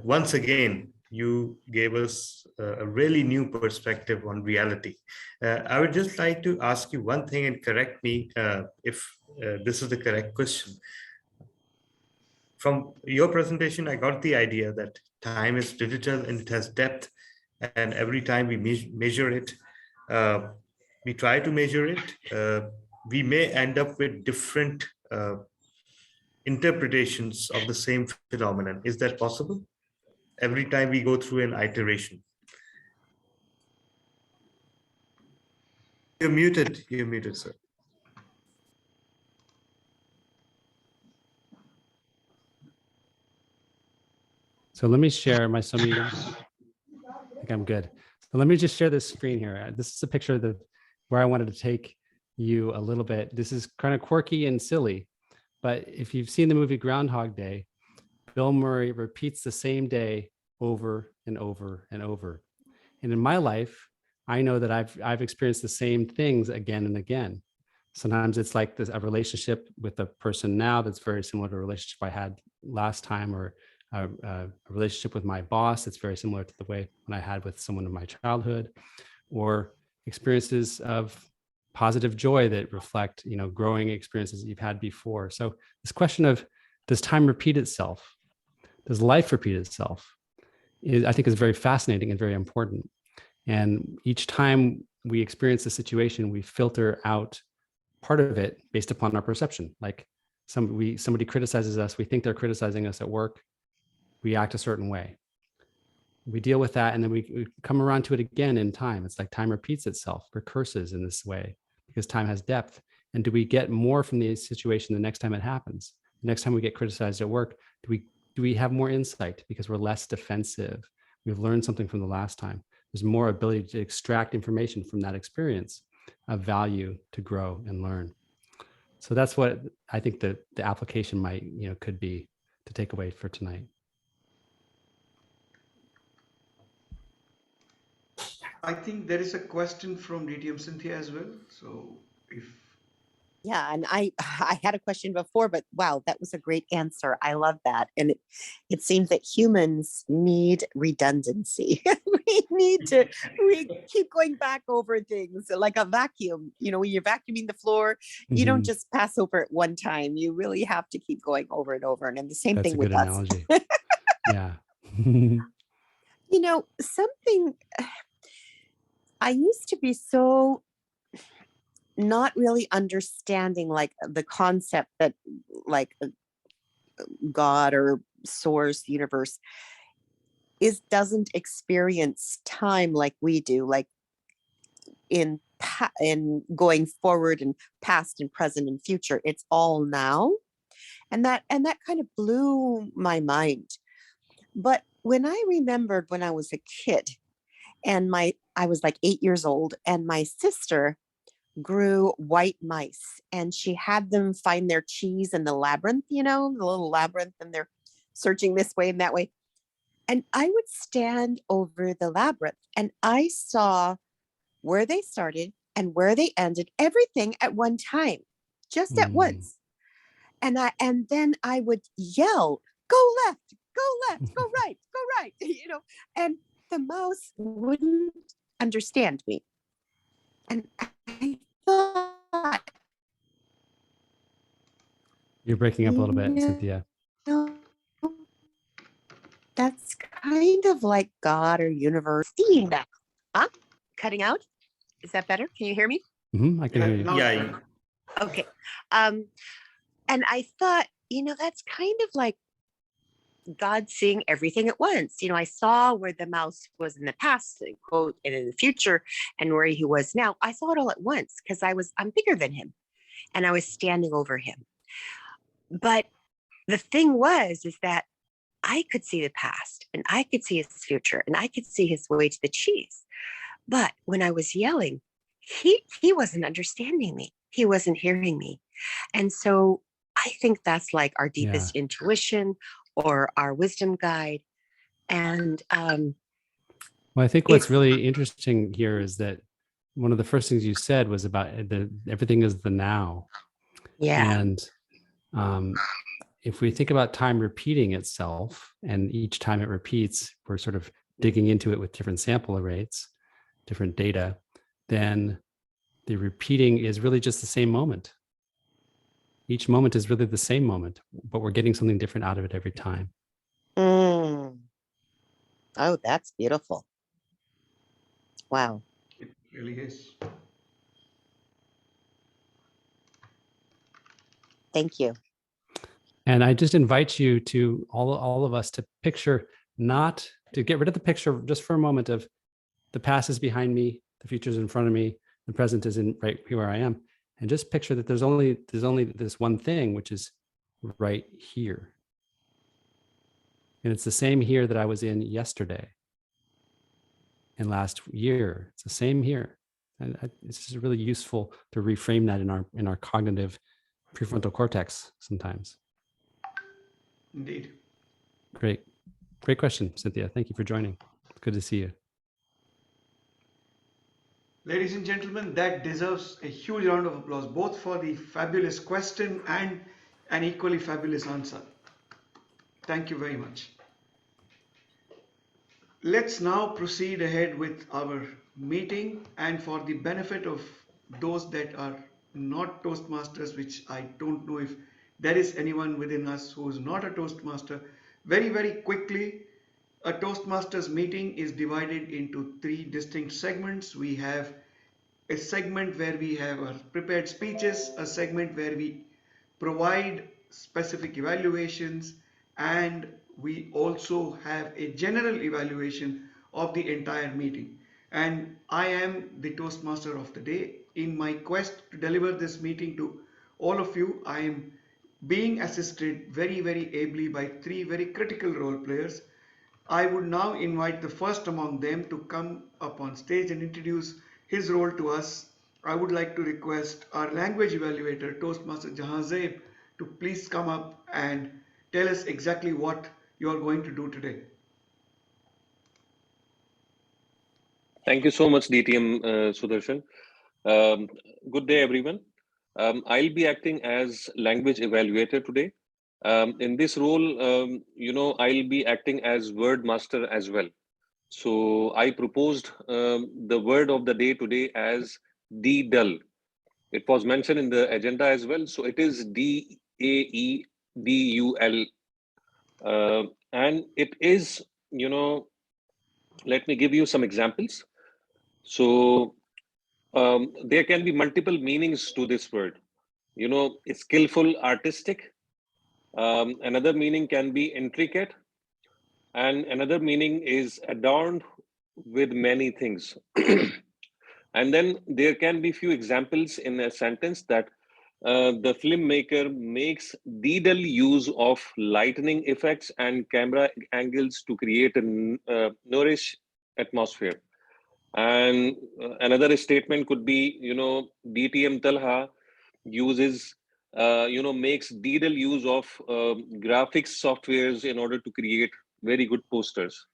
once again, you gave us a really new perspective on reality. I would just like to ask you one thing and correct me if this is the correct question. From your presentation, I got the idea that time is digital and it has depth, and every time we measure it, we try to measure it, we may end up with different interpretations of the same phenomenon. Is that possible? Every time we go through an iteration. You're muted, sir. So let me share my I think I'm good. So let me just share this screen here. This is a picture of where I wanted to take you a little bit. This is kind of quirky and silly, but if you've seen the movie Groundhog Day, Bill Murray repeats the same day over and over and over. And in my life, I know that I've experienced the same things again and again. Sometimes it's like a relationship with a person now that's very similar to a relationship I had last time, or a relationship with my boss that's very similar to the way when I had with someone in my childhood, or experiences of positive joy that reflect, growing experiences that you've had before. So this question of, does time repeat itself? Does life repeat itself? I think is very fascinating and very important. And each time we experience a situation, we filter out part of it based upon our perception. Like somebody criticizes us, we think they're criticizing us at work, we act a certain way. We deal with that, and then we come around to it again in time. It's like time repeats itself, recurses in this way, because time has depth. And do we get more from the situation the next time it happens? The next time we get criticized at work, do we do we have more insight because we're less defensive? We've learned something from the last time. There's more ability to extract information from that experience of value to grow and learn. So that's what I think the application might, could be to take away for tonight. I think there is a question from DTM Cynthia as well. So if Yeah, and I I had a question before, but wow, that was a great answer. I love that. And it seems that humans need redundancy. We keep going back over things like a vacuum. When you're vacuuming the floor, you don't just pass over it one time. You really have to keep going over and over. And the same That's thing a with good us. analogy. Yeah. Something I used to be so not really understanding like the concept that like God or source universe doesn't experience time like we do, like in going forward and past and present and future. It's all now. And that kind of blew my mind. But when I remembered when I was a kid and I was like 8 years old and my sister grew white mice and she had them find their cheese in the labyrinth, the little labyrinth, and they're searching this way and that way. And I would stand over the labyrinth and I saw where they started and where they ended, everything at one time, just at once. And then I would yell, go left, go right, and the mouse wouldn't understand me. And I thought, You're breaking up a little bit, Cynthia. That's kind of like God or universe seeing that. Huh? Cutting out? Is that better? Can you hear me? I can hear you. Yeah. Okay. And I thought, that's kind of like God seeing everything at once. I saw where the mouse was in the past, quote, and in the future, and where he was now. I saw it all at once because I'm bigger than him and I was standing over him. But the thing is that I could see the past and I could see his future and I could see his way to the cheese. But when I was yelling, he wasn't understanding me. He wasn't hearing me. And so I think that's like our deepest intuition or our wisdom guide. And well, I think what's really interesting here is that one of the first things you said was about everything is the now. Yeah. And if we think about time repeating itself, and each time it repeats, we're sort of digging into it with different sample rates, different data, then the repeating is really just the same moment. Each moment is really the same moment, but we're getting something different out of it every time. Oh, that's beautiful. Wow. it really is. Thank you. And I just invite you to all of us to picture, not to get rid of the picture just for a moment of the past is behind me, the future is in front of me, the present is in right here where I am, and just picture that there's only this one thing, which is right here. And it's the same here that I was in yesterday and last year. It's the same here. And it's just really useful to reframe that in our cognitive prefrontal cortex sometimes. Indeed. Great question, Cynthia. Thank you for joining. It's good to see you. Ladies and gentlemen, that deserves a huge round of applause, both for the fabulous question and an equally fabulous answer. Thank you very much. Let's now proceed ahead with our meeting, and for the benefit of those that are not Toastmasters, which I don't know if there is anyone within us who is not a Toastmaster, very, very quickly, a Toastmasters meeting is divided into 3 distinct segments. We have a segment where we have our prepared speeches, a segment where we provide specific evaluations, and we also have a general evaluation of the entire meeting. And I am the Toastmaster of the day. In my quest to deliver this meeting to all of you, I am being assisted very, very ably by three very critical role players. I would now invite the first among them to come up on stage and introduce his role to us. I would like to request our language evaluator, Toastmaster Saif, to please come up and tell us exactly what you are going to do today. Thank you so much, DTM Sudarshan. Good day, everyone. I'll be acting as language evaluator today. In this role, I'll be acting as word master as well. So I proposed the word of the day today as D-dull. It was mentioned in the agenda as well. So it is DAEDUL. And it is, let me give you some examples. So there can be multiple meanings to this word. Skillful, artistic. Another meaning can be intricate. And another meaning is adorned with many things. And then there can be few examples in a sentence that the filmmaker makes D-dull use of lightning effects and camera angles to create a nourish atmosphere. And another statement could be, DTM Talha uses, makes D-dull use of graphics softwares in order to create very good posters.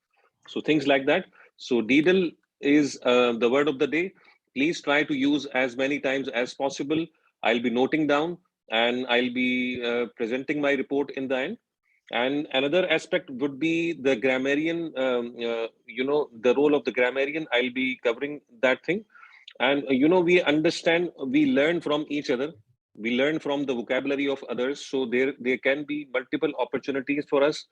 So things like that. So D-dull is the word of the day. Please try to use as many times as possible. I'll be noting down and I'll be presenting my report in the end. And another aspect would be the grammarian, the role of the grammarian. I'll be covering that thing. And, we understand, we learn from each other. We learn from the vocabulary of others. So there can be multiple opportunities for us.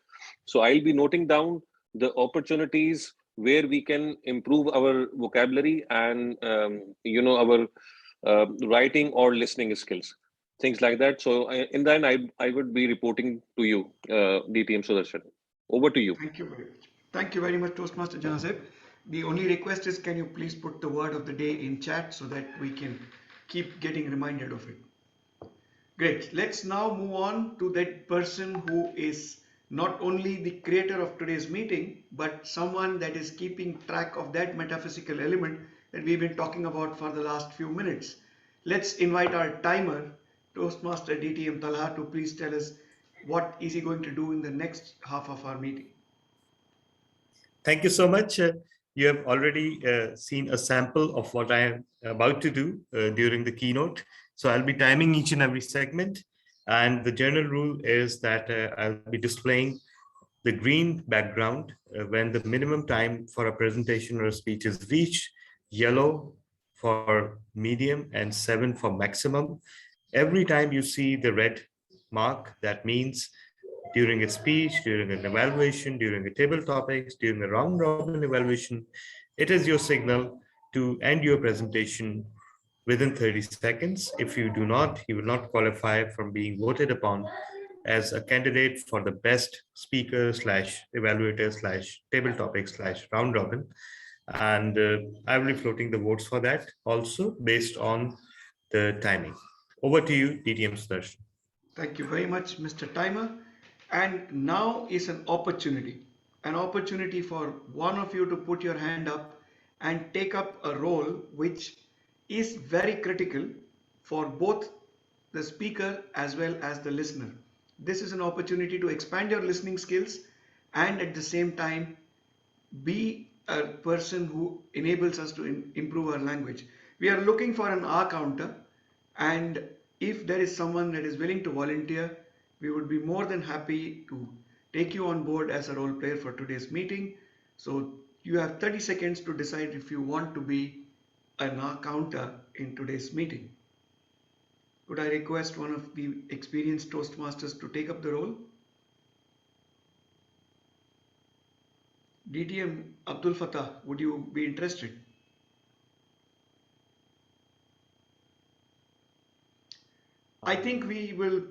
So I'll be noting down the opportunities where we can improve our vocabulary and, our writing or listening skills. Things like that. So in the end, I would be reporting to you, DTM Sudarshan. Over to you. Thank you very much. Thank you very much, Toastmaster Saif. The only request is, can you please put the word of the day in chat so that we can keep getting reminded of it. Great. Let's now move on to that person who is not only the creator of today's meeting, but someone that is keeping track of that metaphysical element that we've been talking about for the last few minutes. Let's invite our timer, Toastmaster DTM Talha, to please tell us what is he going to do in the next half of our meeting. Thank you so much. You have already seen a sample of what I am about to do during the keynote. So I'll be timing each and every segment. And the general rule is that I'll be displaying the green background when the minimum time for a presentation or a speech is reached, yellow for medium, and 7 for maximum. Every time you see the red mark, that means during a speech, during an evaluation, during a table topics, during a round robin evaluation, it is your signal to end your presentation within 30 seconds. If you do not, you will not qualify from being voted upon as a candidate for the best speaker / evaluator / table topic / round robin. And I will be floating the votes for that also based on the timing. Over to you, DTM Sudarshan. Thank you very much, Mr. Timer. And now is an opportunity for one of you to put your hand up and take up a role which is very critical for both the speaker as well as the listener. This is an opportunity to expand your listening skills and at the same time be a person who enables us to improve our language. We are looking for an R counter, and if there is someone that is willing to volunteer, we would be more than happy to take you on board as a role player for today's meeting. So you have 30 seconds to decide if you want to be an R counter in today's meeting. Could I request one of the experienced Toastmasters to take up the role? DTM Abdul Fattah, would you be interested? I think we will,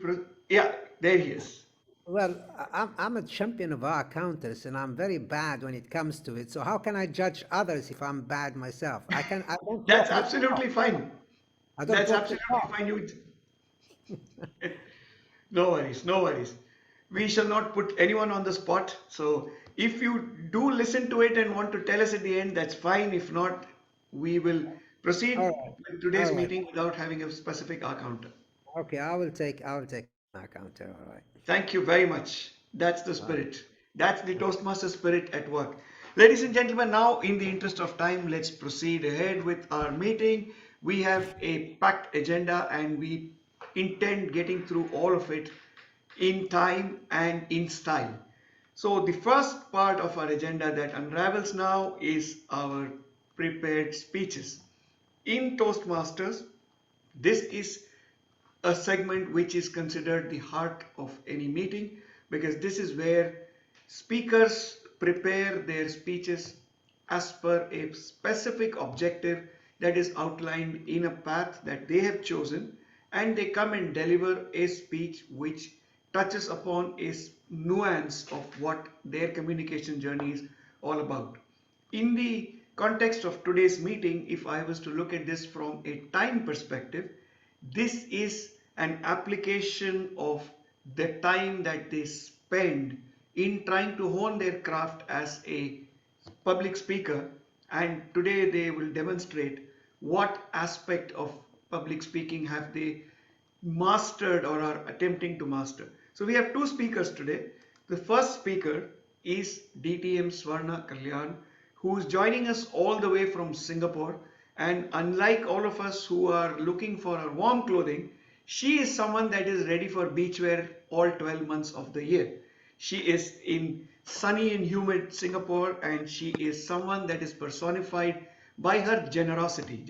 yeah, there he is. Well, I'm a champion of our counters, and I'm very bad when it comes to it. So how can I judge others if I'm bad myself? I don't. That's absolutely fine. That's absolutely fine. No worries, no worries. We shall not put anyone on the spot. So if you do listen to it and want to tell us at the end, that's fine. If not, we will proceed All right. with today's All right. meeting without having a specific hour counter. Okay, I will take my counter. All right. Thank you very much. That's the spirit. That's the Toastmaster spirit at work. Ladies and gentlemen, now in the interest of time, let's proceed ahead with our meeting. We have a packed agenda and we intend getting through all of it in time and in style. So the first part of our agenda that unravels now is our prepared speeches. In Toastmasters, this is a segment which is considered the heart of any meeting because this is where speakers prepare their speeches as per a specific objective that is outlined in a path that they have chosen, and they come and deliver a speech which touches upon a nuance of what their communication journey is all about. In the context of today's meeting, if I was to look at this from a time perspective, this is an application of the time that they spend in trying to hone their craft as a public speaker, and today they will demonstrate what aspect of public speaking have they mastered or are attempting to master. So we have two speakers today. The first speaker is DTM Swarna Kalyan, who is joining us all the way from Singapore. And unlike all of us who are looking for our warm clothing, she is someone that is ready for beach wear all 12 months of the year. She is in sunny and humid Singapore, and she is someone that is personified by her generosity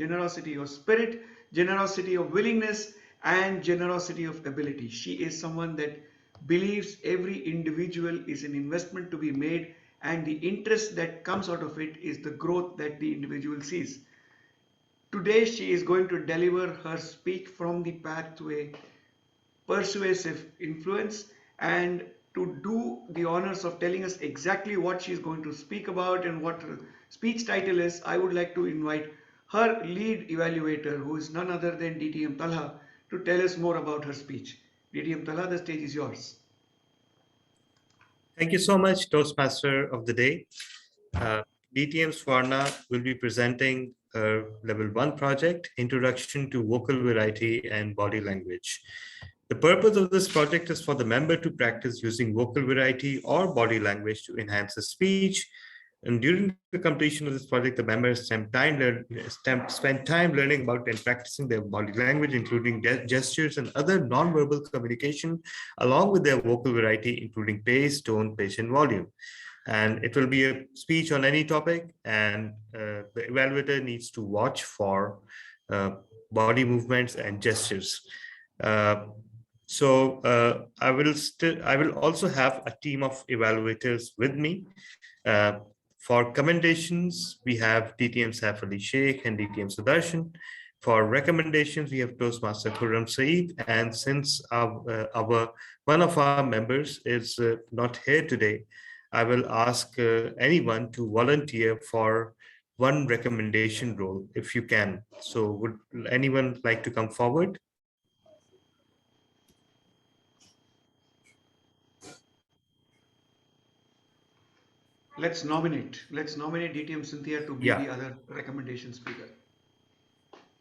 of spirit, generosity of willingness, and generosity of ability. She is someone that believes every individual is an investment to be made, and the interest that comes out of it is the growth that the individual sees. Today she is going to deliver her speech from the pathway persuasive influence, and to do the honors of telling us exactly what she is going to speak about and what her speech title is, I would like to invite her lead evaluator, who is none other than DTM Talha, to tell us more about her speech. DTM Talha, the stage is yours. Thank you so much, Toastmaster of the day. DTM Swarna will be presenting her level 1 project, Introduction to Vocal Variety and Body Language. The purpose of this project is for the member to practice using vocal variety or body language to enhance his speech. And during the completion of this project, the members spend time learning about and practicing their body language, including gestures and other non-verbal communication, along with their vocal variety, including pace, tone, pitch, and volume. And it will be a speech on any topic, and the evaluator needs to watch for body movements and gestures. I will also have a team of evaluators with me. For commendations, we have DTM Saif Shaikh and DTM Sudarshan. For recommendations, we have Toastmaster Khurram Saeed. And since one of our members is not here today, I will ask anyone to volunteer for one recommendation role, if you can. So would anyone like to come forward? Let's nominate DTM Cynthia to be the other recommendation speaker.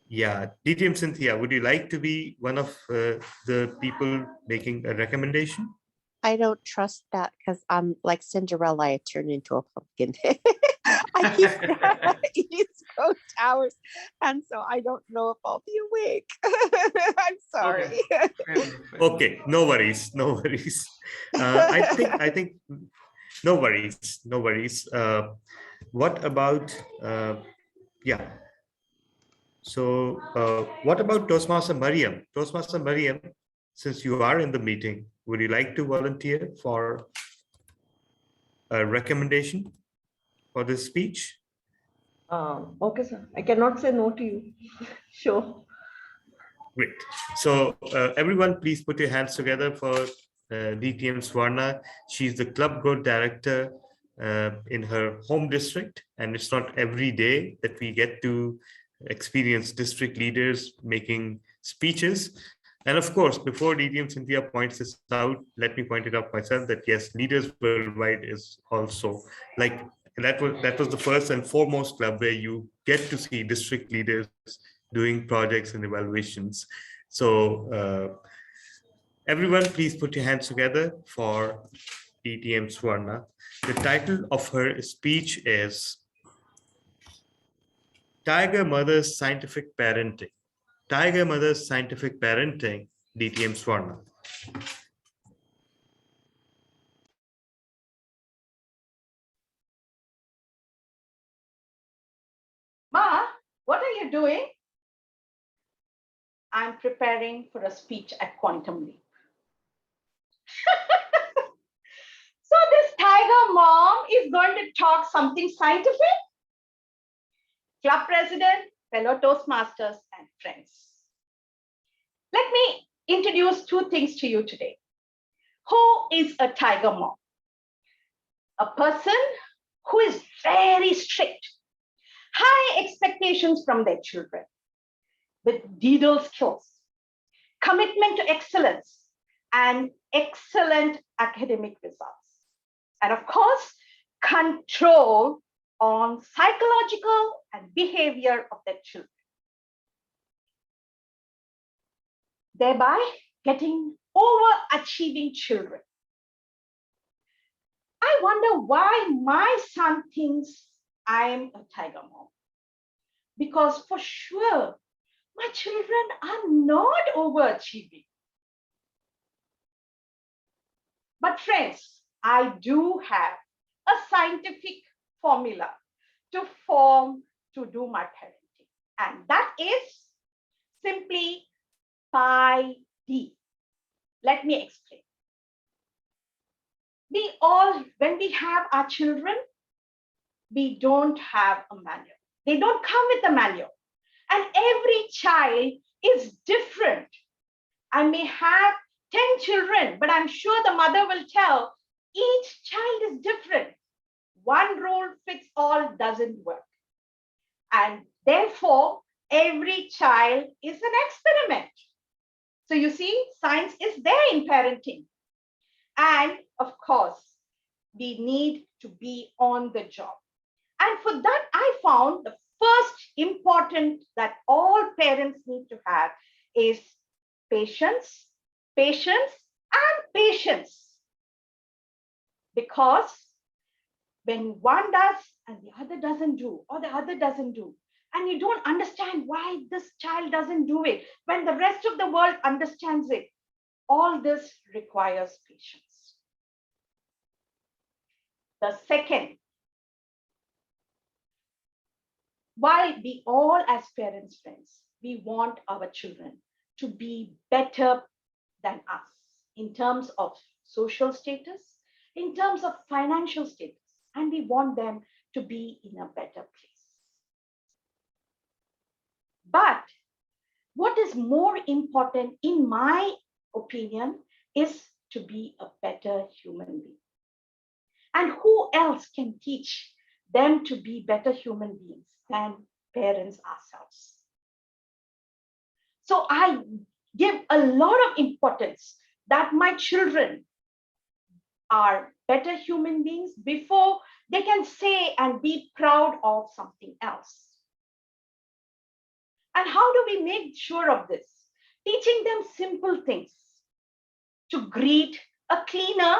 Yeah, DTM Cynthia, would you like to be one of the people making a recommendation? I don't trust that because I'm like Cinderella. I turn into a pumpkin. I keep East Coast hours, and so I don't know if I'll be awake. I'm sorry. Okay, no worries. I think no worries. What about So what about Toastmaster Mariam? Toastmaster Mariam, since you are in the meeting, would you like to volunteer for a recommendation for this speech? Okay, sir. I cannot say no to you. Sure. Great. So everyone, please put your hands together for DTM Swarna. She's the Club Growth Director in her home district, and it's not every day that we get to experience district leaders making speeches. And of course, before DTM Cynthia points this out, let me point it out myself that yes, Leaders Worldwide is also like that was the first and foremost club where you get to see district leaders doing projects and evaluations. So everyone, please put your hands together for DTM Swarna. The title of her speech is Tiger Mother's Scientific Parenting. Tiger Mother's Scientific Parenting, DTM Swarna. Ma, what are you doing? I'm preparing for a speech at Quantum Leap. So this tiger mom is going to talk something scientific? Club president, fellow Toastmasters, and friends. Let me introduce two things to you today. Who is a tiger mom? A person who is very strict, high expectations from their children, with digital skills, commitment to excellence, and excellent academic results. And of course, control on psychological and behavior of their children, thereby getting overachieving children. I wonder why my son thinks I'm a tiger mom. Because for sure, my children are not overachieving. But friends, I do have a scientific formula to do my parenting. And that is simply Pi D. Let me explain. When we have our children, we don't have a manual. They don't come with a manual. And every child is different. I may have 10 children, but I'm sure the mother will tell each child is different. One rule fits all doesn't work. And therefore, every child is an experiment. So you see, science is there in parenting. And of course, we need to be on the job. And for that, I found the first important that all parents need to have is patience, patience, and patience. Because when one does and the other doesn't do, or the other doesn't do, and you don't understand why this child doesn't do it, when the rest of the world understands it, all this requires patience. The second, while we all as parents, friends, we want our children to be better than us in terms of social status, in terms of financial status, and we want them to be in a better place. But what is more important, in my opinion, is to be a better human being. And who else can teach them to be better human beings than parents ourselves? So I give a lot of importance that my children are better human beings before they can say and be proud of something else. And how do we make sure of this? Teaching them simple things. To greet a cleaner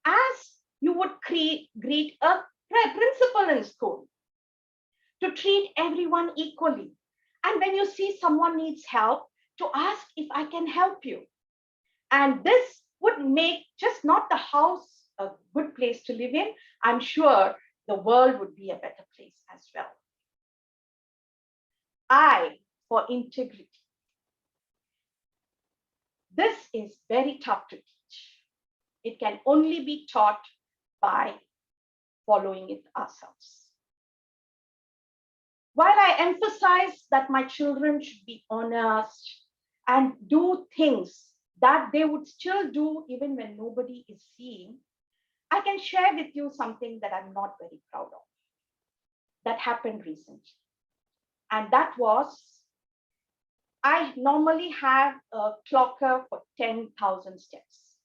as you would greet a principal in school. To treat everyone equally. And when you see someone needs help, to ask if I can help you. And this would make just not the house a good place to live in, I'm sure the world would be a better place as well. I for integrity. This is very tough to teach. It can only be taught by following it ourselves. While I emphasize that my children should be honest and do things that they would still do even when nobody is seeing, I can share with you something that I'm not very proud of. That happened recently. And that was I normally have a clocker for 10,000 steps.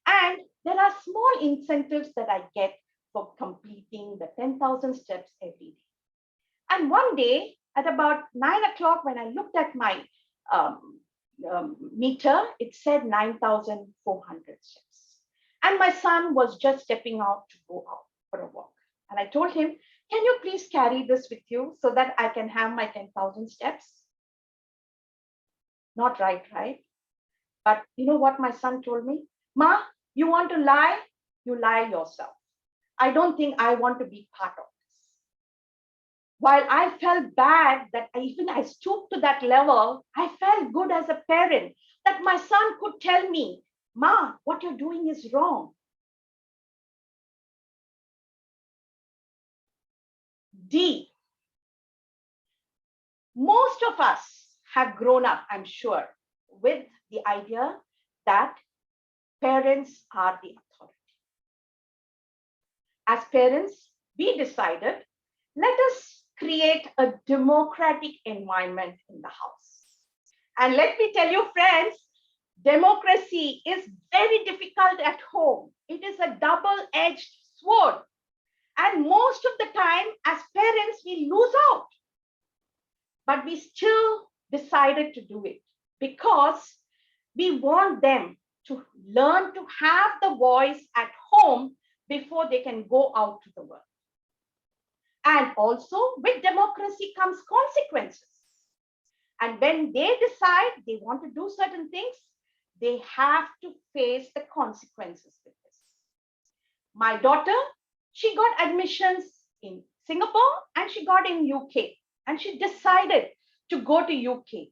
And there are small incentives that I get for completing the 10,000 steps every day. And one day at about 9 o'clock, when I looked at my meter, it said 9,400 steps. And my son was just stepping out to go out for a walk. And I told him, can you please carry this with you so that I can have my 10,000 steps? Not right, right? But you know what my son told me? Ma, you want to lie? You lie yourself. I don't think I want to be part of this. While I felt bad that I stooped to that level, I felt good as a parent that my son could tell me, Ma, what you're doing is wrong. D. Most of us have grown up, I'm sure, with the idea that parents are the authority. As parents, we decided, let us create a democratic environment in the house. And let me tell you, friends, democracy is very difficult at home. It is a double-edged sword. And most of the time, as parents, we lose out. But we still decided to do it because we want them to learn to have the voice at home before they can go out to the world. And also with democracy comes consequences. And when they decide they want to do certain things, they have to face the consequences with this. My daughter, she got admissions in Singapore and she got in UK. And she decided to go to UK.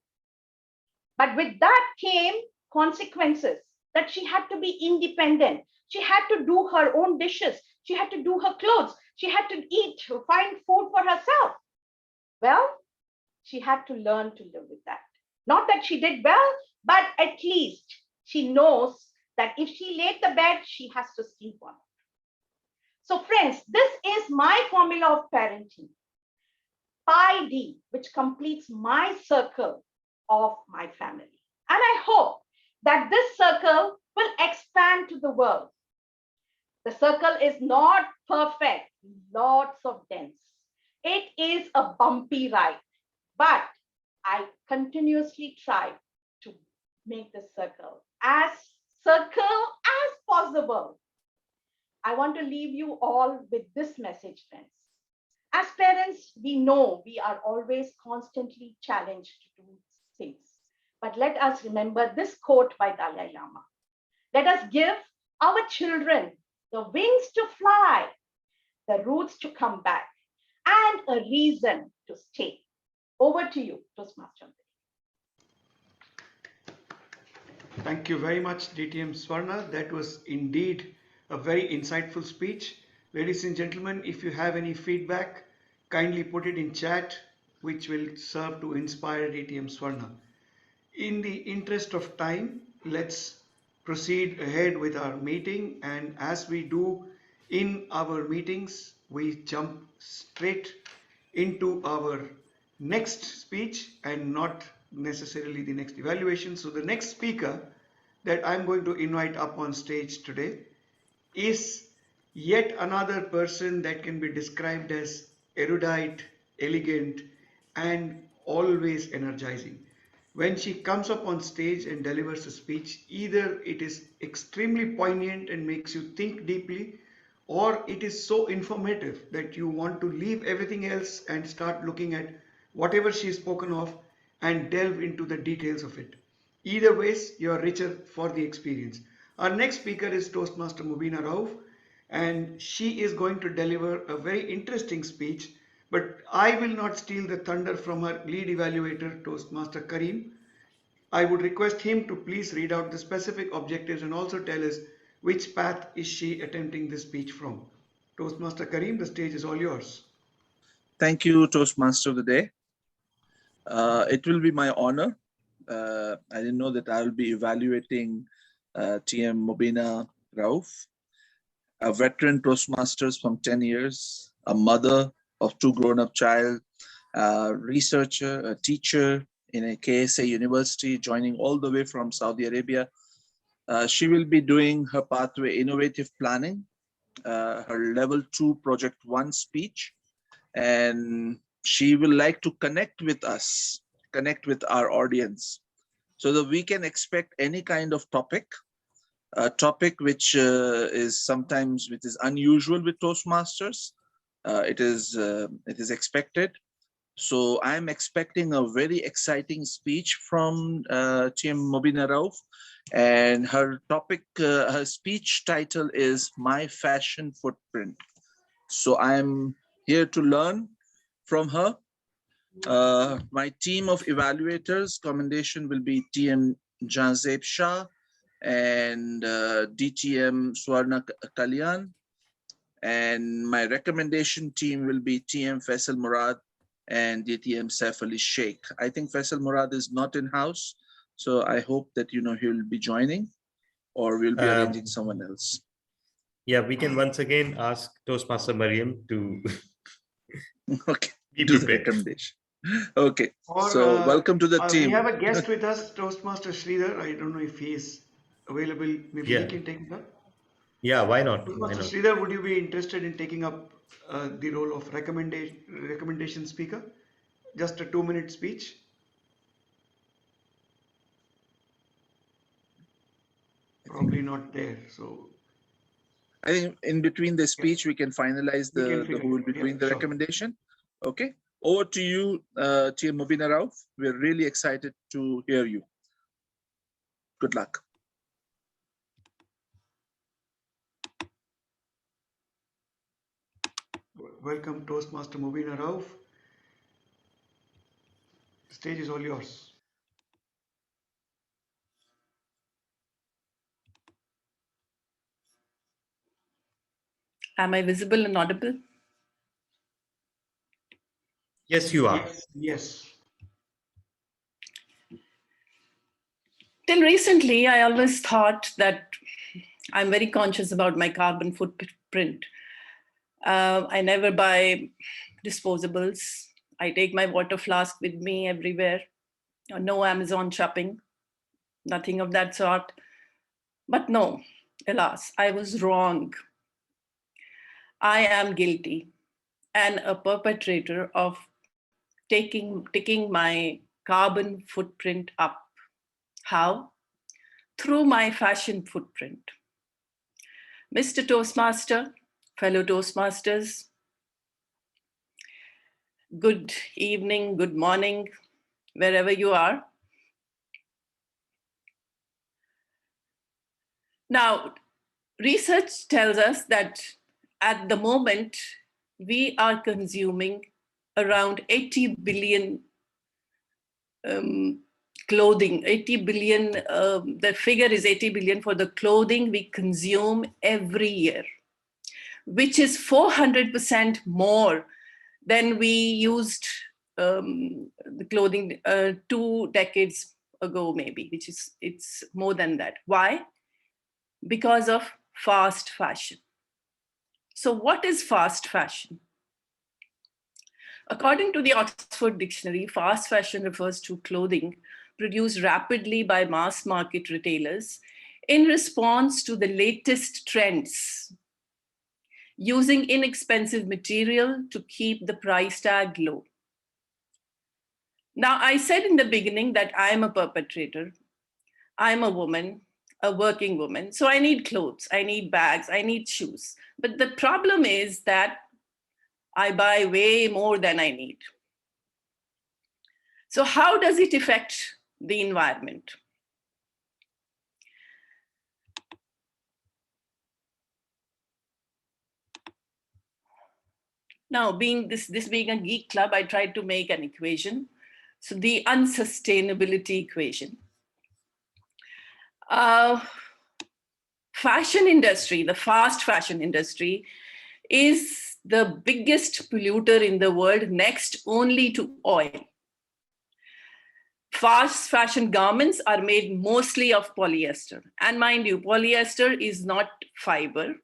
But with that came consequences that she had to be independent. She had to do her own dishes. She had to do her clothes. She had to eat, to find food for herself. Well, she had to learn to live with that. Not that she did well, but at least she knows that if she laid the bed, she has to sleep on it. So friends, this is my formula of parenting. Pi D, which completes my circle of my family. And I hope that this circle will expand to the world. The circle is not perfect, lots of dents. It is a bumpy ride, but I continuously try to make the circle as possible. I want to leave you all with this message, friends. As parents, we know we are always constantly challenged to do things. But let us remember this quote by Dalai Lama. Let us give our children the wings to fly, the roots to come back, and a reason to stay. Over to you, Toastmaster. Thank you very much, DTM Swarna. That was indeed a very insightful speech. Ladies and gentlemen, if you have any feedback, kindly put it in chat, which will serve to inspire DTM Swarna. In the interest of time, let's proceed ahead with our meeting. And as we do in our meetings, we jump straight into our next speech and not necessarily the next evaluation. So the next speaker that I'm going to invite up on stage today is yet another person that can be described as erudite, elegant, and always energizing. When she comes up on stage and delivers a speech, either it is extremely poignant and makes you think deeply, or it is so informative that you want to leave everything else and start looking at whatever she's spoken of and delve into the details of it. Either ways, you are richer for the experience. Our next speaker is Toastmaster Mubina Rauf, and she is going to deliver a very interesting speech, but I will not steal the thunder from her lead evaluator, Toastmaster Karim. I would request him to please read out the specific objectives and also tell us which path is she attempting this speech from. Toastmaster Karim, the stage is all yours. Thank you, Toastmaster of the Day. It will be my honor. I didn't know that I will be evaluating TM Mubina Rauf, a veteran Toastmasters from 10 years, a mother of 2 grown-up child, a researcher, a teacher in a KSA University, joining all the way from Saudi Arabia. She will be doing her pathway innovative planning, her level 2 project 1 speech, and she will like to connect with us, connect with our audience, so that we can expect any kind of topic, a topic which is sometimes which is unusual with Toastmasters. It is expected. So I'm expecting a very exciting speech from TM Mubina Rauf, and her topic, her speech title is My Fashion Footprint. So I'm here to learn from her. My team of evaluators commendation will be TM Jazeeb Shah and DTM Swarna Kalyan. And my recommendation team will be TM Faisal Murad and DTM Saif Ali Shaikh. I think Faisal Murad is not in house, so I hope that he will be joining, or we'll be arranging someone else. Yeah, we can once again ask Toastmaster Mariam to Okay, be do the prepared. recommendation. Okay, Or so welcome to the we team. have a guest with us, Toastmaster Sridhar. I don't know if he is available. Maybe he Yeah. can take it up. Yeah, why not? Why Toastmaster not? Sridhar, would you be interested in taking up the role of recommendation speaker? Just a 2-minute speech. Probably not there. So I think in between the speech, we can finalize we can the figure who will be it out. doing Yeah, the sure. recommendation. Okay, over to you, TM Mubina Rauf. We're really excited to hear you. Good luck. Welcome, Toastmaster Mubina Rauf. The stage is all yours. Am I visible and audible? Yes, you are. Yes, yes. Till recently, I always thought that I'm very conscious about my carbon footprint. I never buy disposables. I take my water flask with me everywhere. No Amazon shopping, nothing of that sort. But no, alas, I was wrong. I am guilty and a perpetrator of taking my carbon footprint up. How? Through my fashion footprint. Mr. Toastmaster, fellow Toastmasters, good evening, good morning, wherever you are. Now, research tells us that at the moment, we are consuming around 80 billion clothing, 80 billion, the figure is 80 billion for the clothing we consume every year, which is 400% more than we used the clothing 2 decades ago, maybe, it's more than that. Why? Because of fast fashion. So what is fast fashion? According to the Oxford Dictionary, fast fashion refers to clothing produced rapidly by mass market retailers in response to the latest trends, using inexpensive material to keep the price tag low. Now, I said in the beginning that I'm a perpetrator. I'm a woman, a working woman. So I need clothes, I need bags, I need shoes. But the problem is that I buy way more than I need. So how does it affect the environment? Now, being this being a geek club, I tried to make an equation. So the unsustainability equation. Fashion industry, the fast fashion industry, is the biggest polluter in the world, next only to oil. Fast fashion garments are made mostly of polyester. And mind you, polyester is not fiber.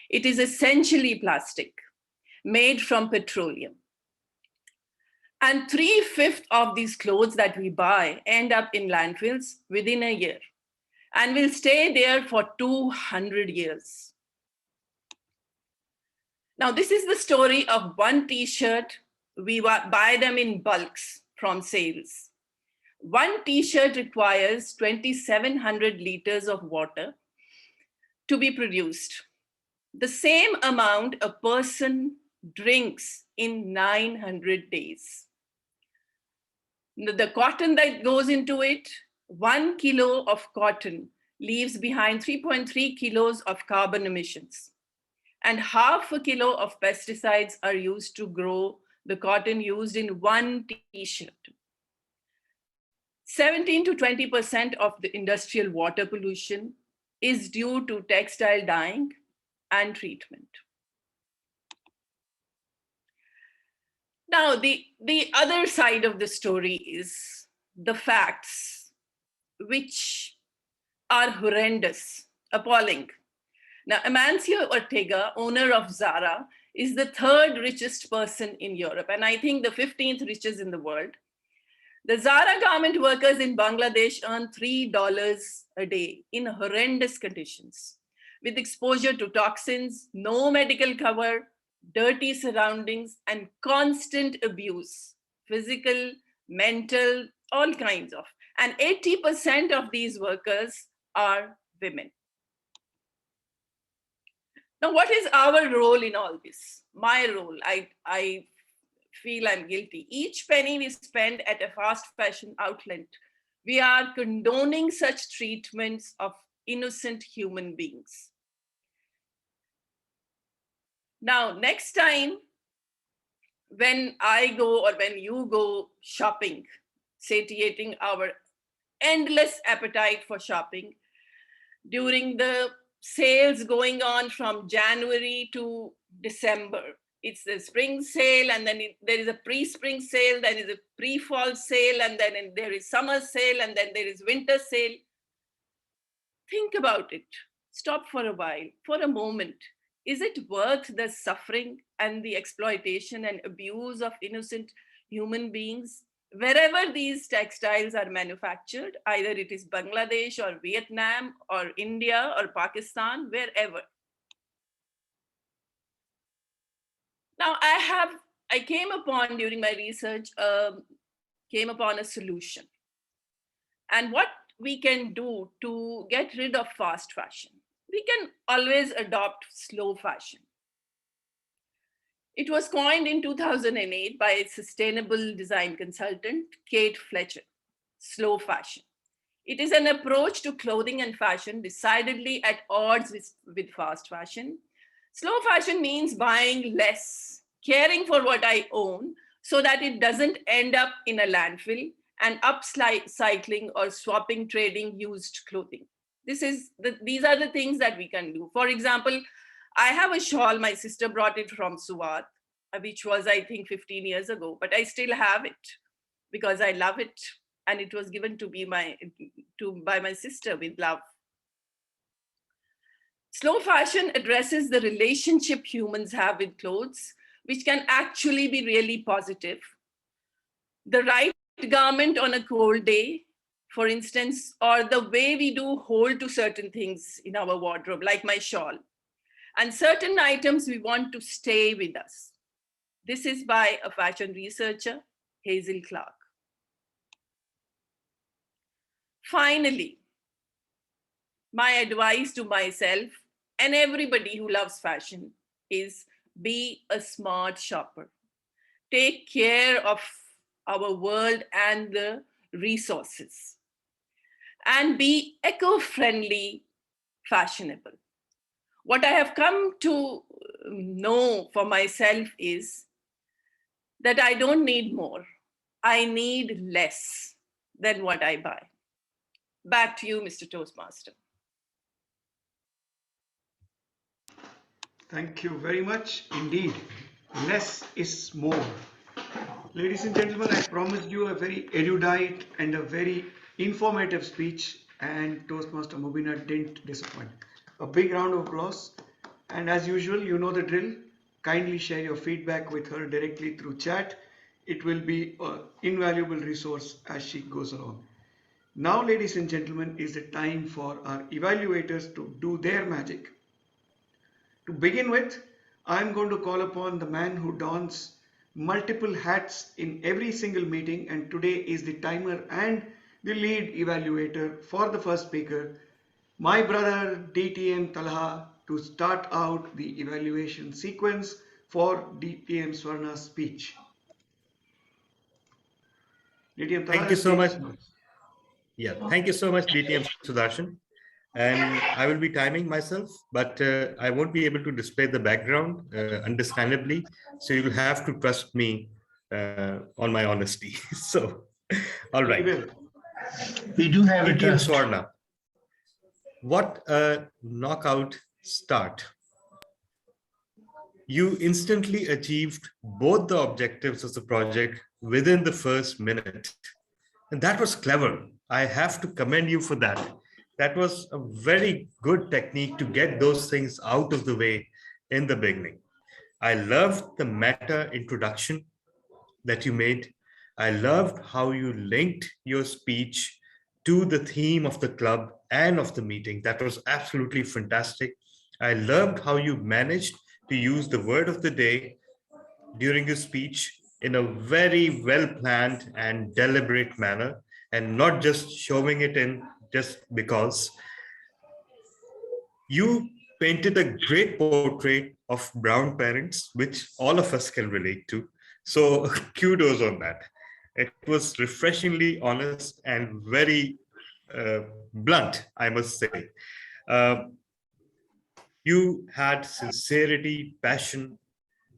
It is essentially plastic, made from petroleum. And 3/5 of these clothes that we buy end up in landfills within a year and will stay there for 200 years. Now, this is the story of one t-shirt. We buy them in bulks from sales. One t-shirt requires 2,700 liters of water to be produced. The same amount a person drinks in 900 days. The cotton that goes into it, 1 kilo of cotton leaves behind 3.3 kilos of carbon emissions. And 0.5 kilo of pesticides are used to grow the cotton used in one t-shirt. 17 to 20% of the industrial water pollution is due to textile dyeing and treatment. Now, the other side of the story is the facts, which are horrendous, appalling. Now, Amancio Ortega, owner of Zara, is the 3rd richest person in Europe, and I think the 15th richest in the world. The Zara garment workers in Bangladesh earn $3 a day in horrendous conditions, with exposure to toxins, no medical cover, dirty surroundings, and constant abuse, physical, mental, all kinds of. And 80% of these workers are women. Now, what is our role in all this? My role, I feel I'm guilty. Each penny we spend at a fast fashion outlet, we are condoning such treatments of innocent human beings. Now, next time when I go or when you go shopping, satiating our endless appetite for shopping during the sales going on from January to December. It's the spring sale, and then there is a pre-spring sale, then is a pre-fall sale, and then there is summer sale, and then there is winter sale. Think about it. Stop for a while, for a moment. Is it worth the suffering and the exploitation and abuse of innocent human beings? Wherever these textiles are manufactured, either it is Bangladesh or Vietnam or India or Pakistan, wherever. Now, I came upon during my research, came upon a solution. And what we can do to get rid of fast fashion, we can always adopt slow fashion. It was coined in 2008 by sustainable design consultant Kate Fletcher, slow fashion. It is an approach to clothing and fashion decidedly at odds with fast fashion. Slow fashion means buying less, caring for what I own so that it doesn't end up in a landfill and upcycling or swapping, trading used clothing. These are the things that we can do. For example, I have a shawl, my sister brought it from Suwat, which was, I think, 15 years ago, but I still have it because I love it. And it was given to me by my sister with love. Slow fashion addresses the relationship humans have with clothes, which can actually be really positive. The right garment on a cold day, for instance, or the way we do hold to certain things in our wardrobe, like my shawl. And certain items we want to stay with us. This is by a fashion researcher, Hazel Clark. Finally, my advice to myself and everybody who loves fashion is be a smart shopper. Take care of our world and the resources. And be eco-friendly, fashionable. What I have come to know for myself is that I don't need more. I need less than what I buy. Back to you, Mr. Toastmaster. Thank you very much indeed. Less is more. Ladies and gentlemen, I promised you a very erudite and a very informative speech, and Toastmaster Mubina didn't disappoint. A big round of applause. And as usual, you know the drill. Kindly share your feedback with her directly through chat. it will be an invaluable resource as she goes along. Now, ladies and gentlemen, is the time for our evaluators to do their magic. To begin with, I'm going to call upon the man who dons multiple hats in every single meeting, and today is the timer and the lead evaluator for the first speaker, my brother DTM Talha, to start out the evaluation sequence for DTM Swarna's speech. DTM Talha, Thank you so much. stage. Yeah, thank you so much, DTM Sudarshan. And I will be timing myself, but I won't be able to display the background, understandably. So you will have to trust me on my honesty. So, all right. We do have a DTM trust. Swarna. What a knockout start. You instantly achieved both the objectives of the project within the first minute. And that was clever. I have to commend you for that. That was a very good technique to get those things out of the way in the beginning. I loved the meta introduction that you made. I loved how you linked your speech to the theme of the club and of the meeting. That was absolutely fantastic. I loved how you managed to use the word of the day during your speech in a very well-planned and deliberate manner, and not just showing it in just because. You painted a great portrait of brown parents, which all of us can relate to. So kudos on that. It was refreshingly honest and very blunt, I must say. You had sincerity, passion,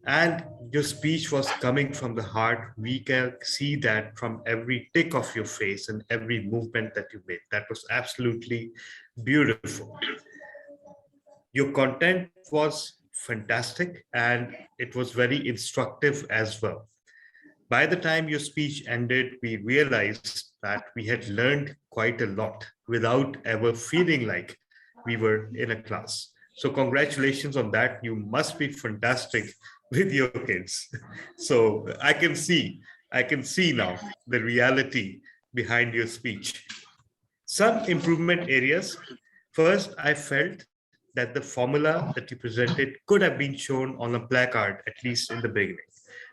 and your speech was coming from the heart. We can see that from every tick of your face and every movement that you made. That was absolutely beautiful. Your content was fantastic and it was very instructive as well. By the time your speech ended, we realized that we had learned quite a lot without ever feeling like we were in a class. So congratulations on that. You must be fantastic with your kids. So I can see now the reality behind your speech. Some improvement areas. First, I felt that the formula that you presented could have been shown on a placard, at least in the beginning.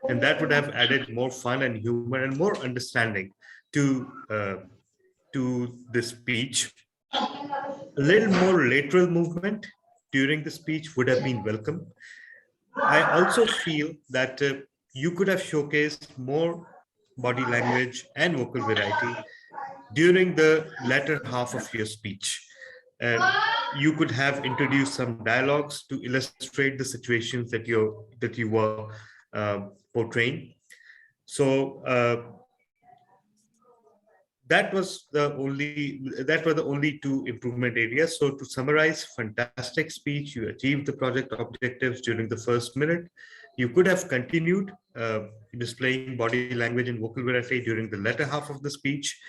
And that would have added more fun and humor and more understanding to the speech. A little more lateral movement during the speech would have been welcome. I also feel that you could have showcased more body language and vocal variety during the latter half of your speech. You could have introduced some dialogues to illustrate the situations that you were portraying. So that were the only two improvement areas. So to summarize, fantastic speech. You achieved the project objectives during the first minute. You could have continued displaying body language and vocal variety during the latter half of the speech.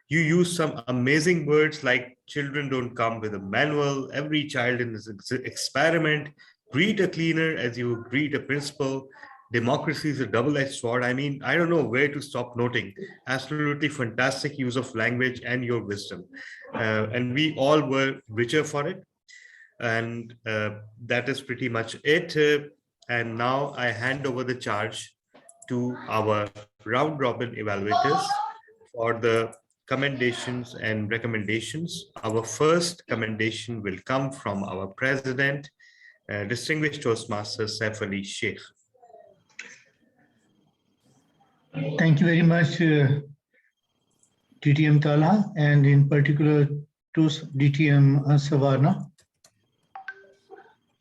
You use some amazing words like children don't come with a manual, every child in this experiment, greet a cleaner as you greet a principal, democracy is a double-edged sword. I mean, I don't know where to stop noting. Absolutely fantastic use of language and your wisdom. And we all were richer for it. And that is pretty much it. And now I hand over the charge to our round robin evaluators for the commendations and recommendations. Our first commendation will come from our president, distinguished Toastmaster Saif Shaikh. Thank you very much, DTM Talha, and in particular to DTM Swarna.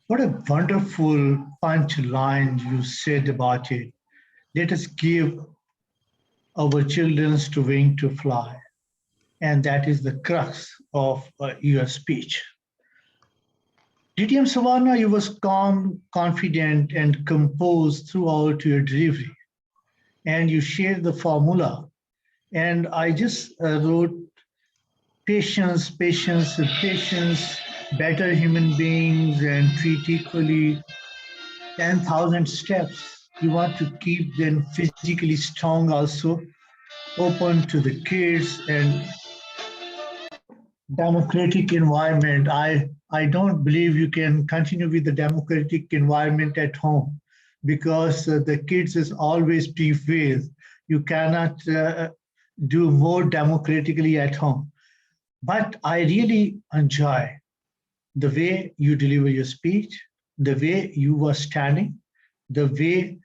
What a wonderful punchline you said about it. Let us give our children to wing to fly. And that is the crux of your speech. DTM Swarna, you was calm, confident, and composed throughout your delivery. And you shared the formula. And I just wrote patience, patience, patience, better human beings, and treat equally 10,000 steps. You want to keep them physically strong also, open to the kids and democratic environment. I don't believe you can continue with the democratic environment at home because the kids is always prevail. You cannot do more democratically at home. But I really enjoy the way you deliver your speech, the way you were standing, the way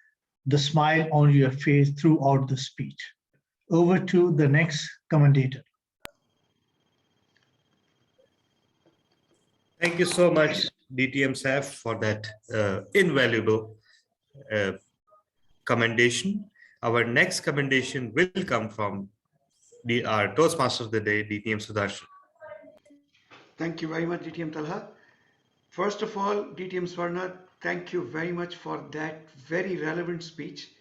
the smile on your face throughout the speech. Over to the next commentator. Thank you so much, DTM Saif, for that invaluable commendation. Our next commendation will come from our Toastmasters of the day, DTM Sudarshan. Thank you very much, DTM Talha. First of all, DTM Swarna, thank you very much for that very relevant speech.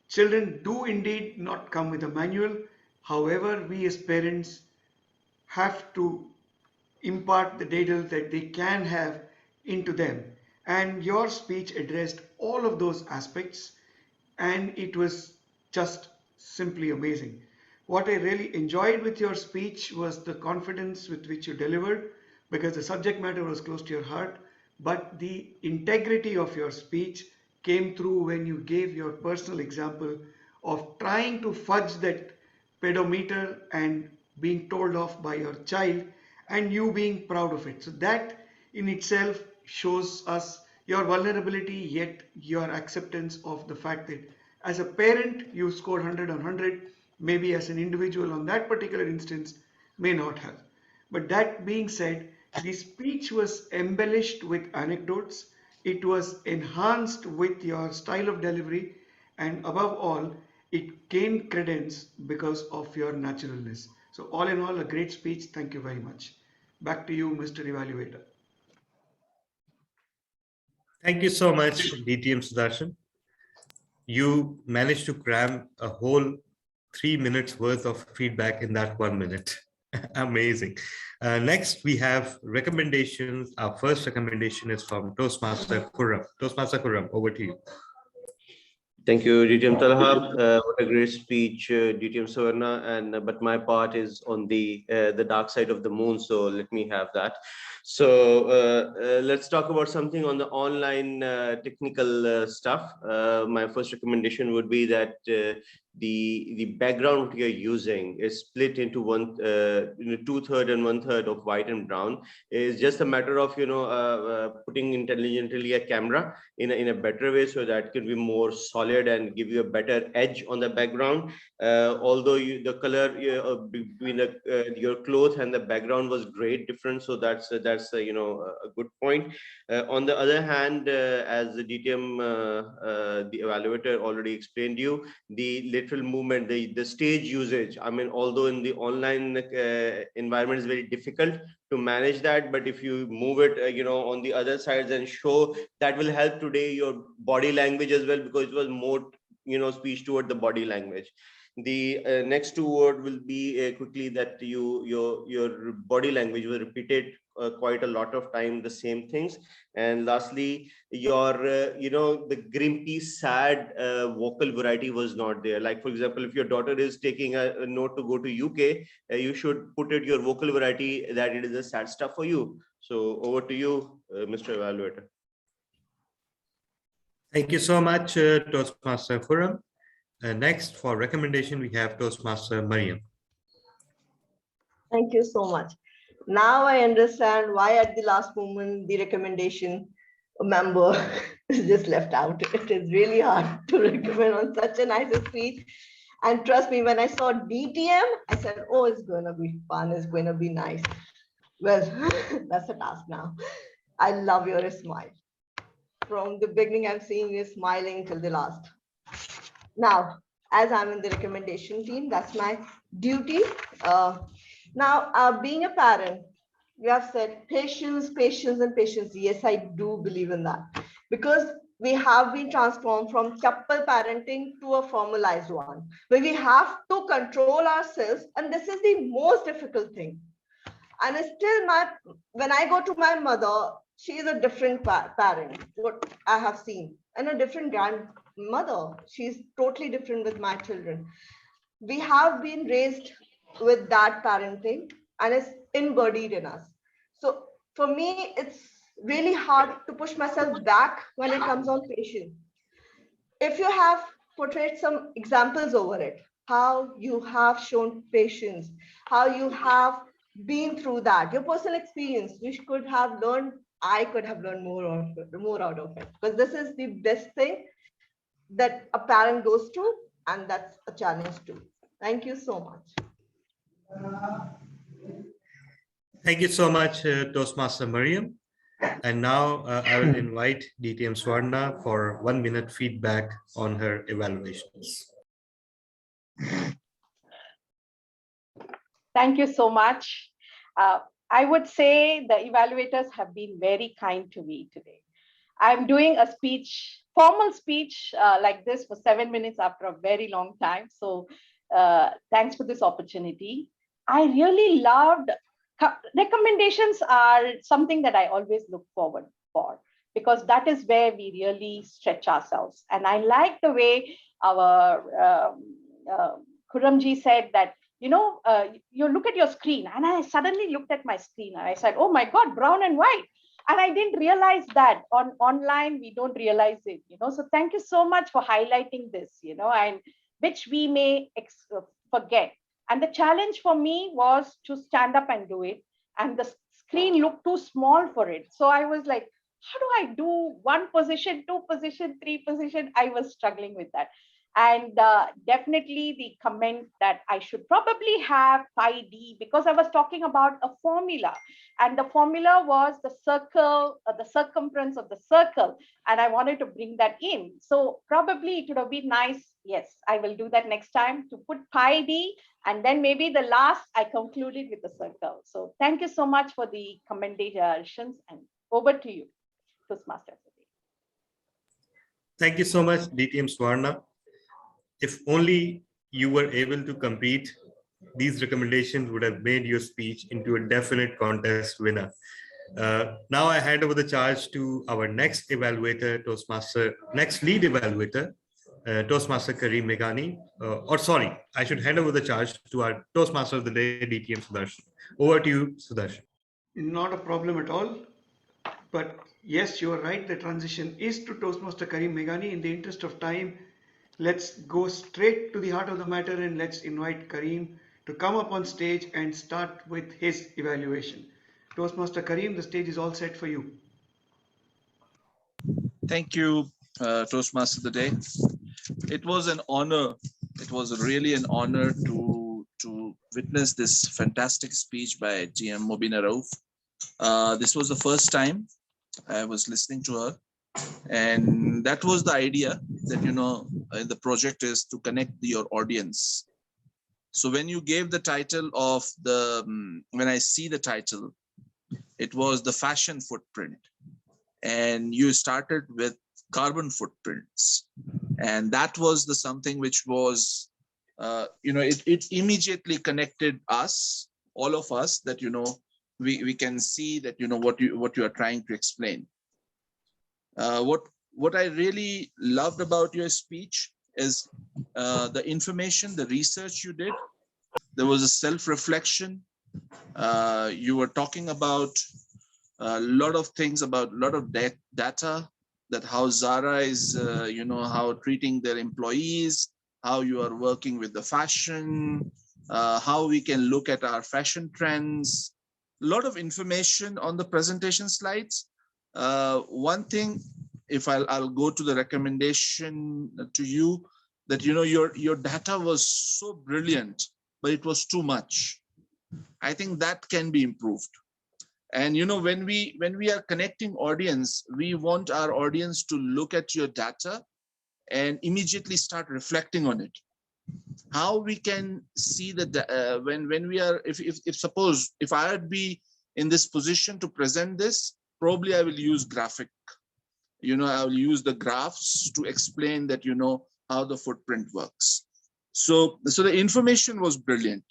Children do indeed not come with a manual. However, we as parents have to impart the data that they can have into them. And your speech addressed all of those aspects, and it was just simply amazing. What I really enjoyed with your speech was the confidence with which you delivered, because the subject matter was close to your heart, but the integrity of your speech came through when you gave your personal example of trying to fudge that pedometer and being told off by your child and you being proud of it. So that in itself shows us your vulnerability, yet your acceptance of the fact that as a parent you scored 100 on 100, maybe as an individual on that particular instance may not have. But that being said, the speech was embellished with anecdotes, it was enhanced with your style of delivery, and above all, it gained credence because of your naturalness. So all in all, a great speech. Thank you very much. Back to you, Mr. Evaluator. Thank you so much, DTM Sudarshan. You managed to cram a whole 3 minutes worth of feedback in that 1 minute. Amazing. Next, we have recommendations. Our first recommendation is from Toastmaster Khurram. Toastmaster Khurram, over to you. Thank you, DTM Talha. What a great speech, DTM Swarna. And but my part is on the dark side of the moon, so let me have that. So let's talk about something on the online technical stuff. My first recommendation would be that the background we are using is split into 2/3 and 1/3 of white and brown. It's just a matter of putting intelligently a camera in a better way so that it can be more solid and give you a better edge on the background. Although the color between your clothes and the background was great different, so that's a good point. On the other hand, as the DTM the evaluator already explained you, the literal movement, the stage usage, I mean, although in the online environment is very difficult to manage that, but if you move it on the other sides and show, that will help today your body language as well, because it was more speech toward the body language. The next two word will be quickly that your body language was repeated quite a lot of time, the same things. And lastly, your the grimpy, sad vocal variety was not there. Like, for example, if your daughter is taking a note to go to UK, you should put it your vocal variety that it is a sad stuff for you. So over to you, Mr. Evaluator. Thank you so much, Toastmaster Khurram. Next, for recommendation, we have Toastmaster Mariam. Thank you so much. Now I understand why at the last moment the recommendation member is just left out. It is really hard to recommend on such a nice speech. And trust me, when I saw DTM, I said, oh, it's going to be fun. It's going to be nice. Well, that's a task now. I love your smile. From the beginning, I'm seeing you smiling till the last. Now, as I'm in the recommendation team, that's my duty. Now, being a parent, you have said patience, patience, and patience. Yes, I do believe in that, because we have been transformed from chappal parenting to a formalized one, where we have to control ourselves, and this is the most difficult thing. And still, when I go to my mother, she is a different parent, what I have seen, and a different mother. She's totally different with my children. We have been raised with that parenting and it's embodied in us. So for me, it's really hard to push myself back when it comes on patience. If you have portrayed some examples over it, how you have shown patience, how you have been through that, your personal experience, we could have learned, I could have learned more out of it, because this is the best thing that a parent goes through, and that's a challenge too. Thank you so much. Thank you so much, Toastmaster Mariam. And now I will invite DTM Swarna for 1 minute feedback on her evaluations. Thank you so much. I would say the evaluators have been very kind to me today. I'm doing a speech, formal speech like this for 7 minutes after a very long time. So thanks for this opportunity. I really loved, recommendations are something that I always look forward for, because that is where we really stretch ourselves. And I like the way our Khurramji said that, you know, you look at your screen, and I suddenly looked at my screen and I said, oh my God, brown and white. And I didn't realize that online, we don't realize it, you know. So thank you so much for highlighting this, you know, and which we may forget. And the challenge for me was to stand up and do it. And the screen looked too small for it. So I was like, how do I do 1 position, 2 position, 3 position? I was struggling with that. And definitely the comment that I should probably have pi d, because I was talking about a formula, and the formula was the circle, the circumference of the circle, and I wanted to bring that in. So probably it would have been nice. Yes, I will do that next time, to put pi d, and then maybe the last I concluded with the circle. So thank you so much for the commendations, and over to you, Toastmasters. Thank you so much, DTM Swarna. If only you were able to compete, these recommendations would have made your speech into a definite contest winner. Now I hand over the charge to our next evaluator, next lead evaluator, Toastmaster Karim Meghani. Or sorry, I should hand over the charge to our Toastmaster of the day, DTM Sudarshan. Over to you, Sudarshan. Not a problem at all. But yes, you are right. The transition is to Toastmaster Karim Meghani. In the interest of time, let's go straight to the heart of the matter, and let's invite Karim to come up on stage and start with his evaluation. Toastmaster Karim, the stage is all set for you. Thank you, Toastmaster of the day. It was an honor. It was really an honor to witness this fantastic speech by GM Mubina Rauf. This was the first time I was listening to her. And that was the idea, that, you know, the project is to connect your audience. So when you gave the title of when I see the title, it was the fashion footprint. And you started with carbon footprints. And that was the something which was, you know, it immediately connected us, all of us, that, you know, we can see that, you know, what you are trying to explain. What I really loved about your speech is the information, the research you did. There was a self-reflection. You were talking about a lot of things, about a lot of data, that how Zara is, you know, how treating their employees, how you are working with the fashion, how we can look at our fashion trends. A lot of information on the presentation slides. One thing, if I'll go to the recommendation to you, that, you know, your data was so brilliant, but it was too much. I think that can be improved. And, you know, when we are connecting audience, we want our audience to look at your data and immediately start reflecting on it. How we can see that when we are, if suppose if I would be in this position to present this, probably I will use graphic. You know, I will use the graphs to explain that, you know, how the footprint works. So the information was brilliant.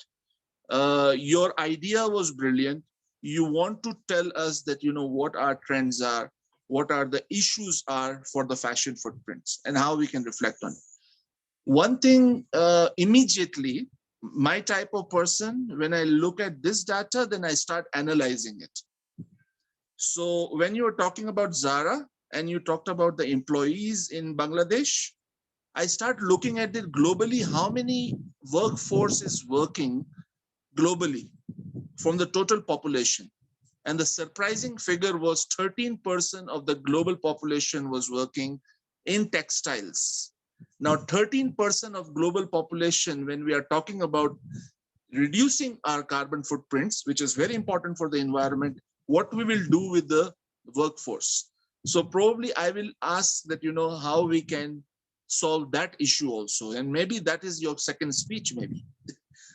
Your idea was brilliant. You want to tell us that, you know, what our trends are. what are the issues are for the fashion footprints and how we can reflect on it. One thing immediately, my type of person, when I look at this data, then I start analyzing it. So when you were talking about Zara and you talked about the employees in Bangladesh, I start looking at it globally, how many workforce is working globally from the total population. And the surprising figure was 13% of the global population was working in textiles. Now, 13% of global population, when we are talking about reducing our carbon footprints, which is very important for the environment, what we will do with the workforce. So probably I will ask that, how we can solve that issue also. And maybe that is your second speech, maybe.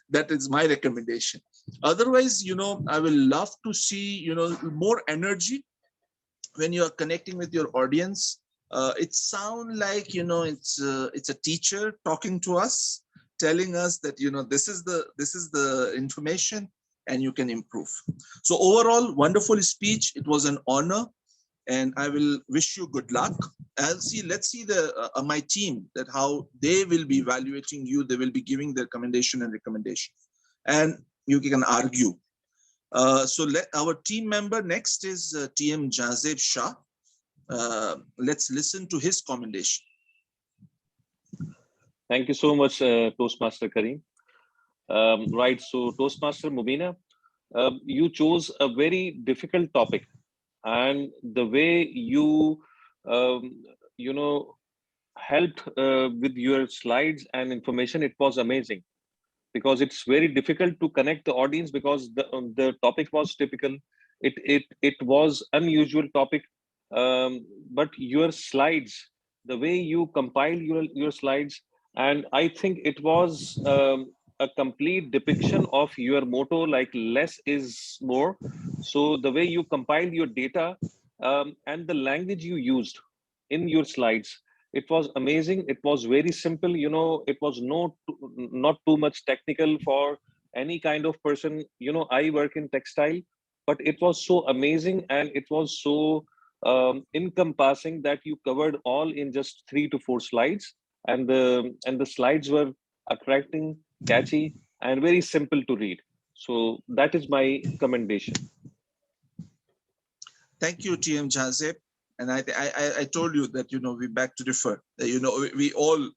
That is my recommendation. Otherwise, I will love to see, more energy when you are connecting with your audience. It sounds like, it's a teacher talking to us, telling us that, this is the information and you can improve. So overall, wonderful speech. It was an honor. And I will wish you good luck. Let's see my team, that how they will be evaluating you. They will be giving their recommendation, and you can argue. So our team member next is TM Jazeb Shah. Let's listen to his commendation. Thank you so much, Toastmaster Kareem. Right, so Toastmaster Mubina, you chose a very difficult topic. And the way you, helped with your slides and information, it was amazing. Because it's very difficult to connect the audience, because the topic was typical. It was unusual topic, but your slides, the way you compiled your slides, and I think it was a complete depiction of your motto, like less is more. So the way you compiled your data and the language you used in your slides, it was amazing. It was very simple. It was not too much technical for any kind of person. I work in textile, but it was so amazing, and it was so encompassing that you covered all in just 3 to 4 slides, and the slides were attracting, catchy, and very simple to read. So that is my commendation. Thank you, TM Jazeb. And I told you that, we back to differ. We all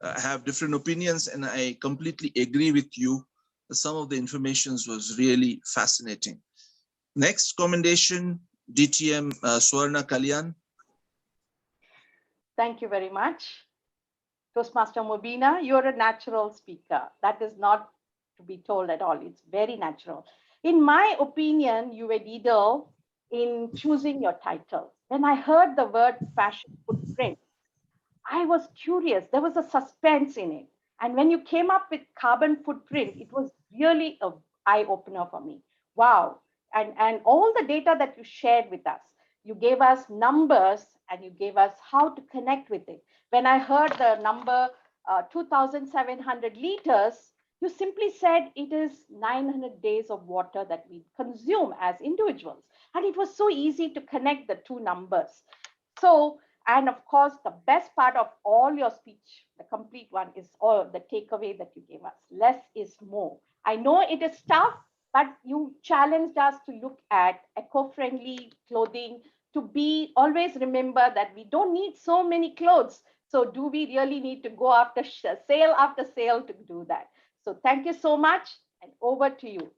have different opinions, and I completely agree with you. Some of the information was really fascinating. Next commendation, DTM Swarna Kalyan. Thank you very much. Toastmaster Mubina, you're a natural speaker. That is not to be told at all. It's very natural. In my opinion, you were leader in choosing your title. When I heard the word fashion footprint, I was curious. There was a suspense in it. And when you came up with carbon footprint, it was really an eye-opener for me. Wow. And all the data that you shared with us, you gave us numbers and you gave us how to connect with it. When I heard the number 2,700 liters, you simply said it is 900 days of water that we consume as individuals. And it was so easy to connect the two numbers. So, and of course, the best part of all your speech, the complete one, is all the takeaway that you gave us. Less is more. I know it is tough, but you challenged us to look at eco-friendly clothing, to be always remember that we don't need so many clothes. So do we really need to go after sale to do that? So thank you so much, and over to you.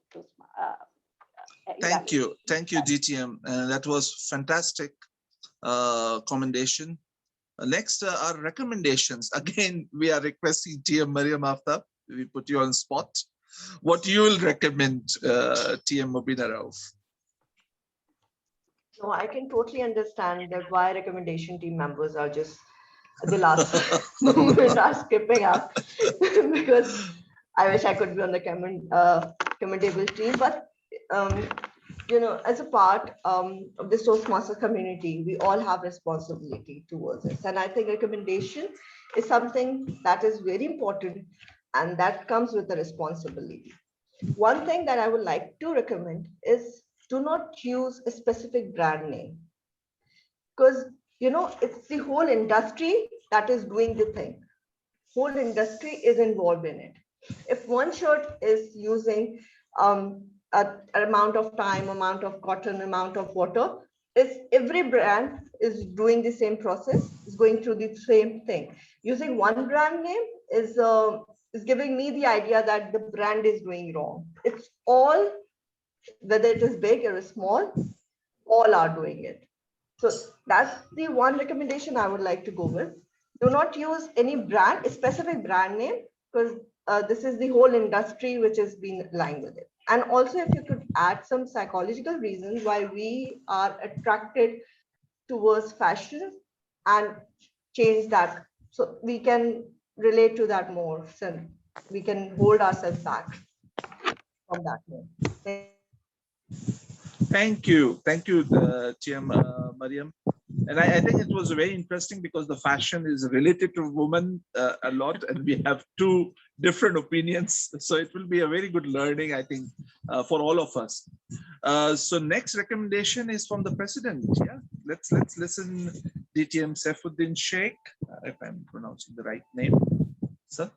Thank you, DTM. That was fantastic commendation. Next are recommendations. Again, we are requesting TM Mariam Aftab. We put you on spot. What you will recommend, TM Mubina Rauf? No, I can totally understand that why recommendation team members are just the last moment are skipping up because I wish I could be on the commendable team. But as a part of the Toastmaster community, we all have responsibility towards this. And I think recommendation is something that is very important, and that comes with the responsibility. One thing that I would like to recommend is do not use a specific brand name. because it's the whole industry that is doing the thing. Whole industry is involved in it. If one shirt is using an amount of time, amount of cotton, amount of water, is every brand is doing the same process, is going through the same thing. Using one brand name is giving me the idea that the brand is doing wrong. It's all, whether it is big or small, all are doing it. So that's the one recommendation I would like to go with. Do not use any brand, a specific brand name, because this is the whole industry which has been lying with it. And also, if you could add some psychological reasons why we are attracted towards fashion and change that, so we can relate to that more, so we can hold ourselves back from that more. Thank you, TM Mariam. And I think it was very interesting because the fashion is related to women a lot, and we have two different opinions. So it will be a very good learning, I think, for all of us. So next recommendation is from the president. Yeah, let's listen. DTM Saifuddin Shaikh, if I'm pronouncing the right name, sir.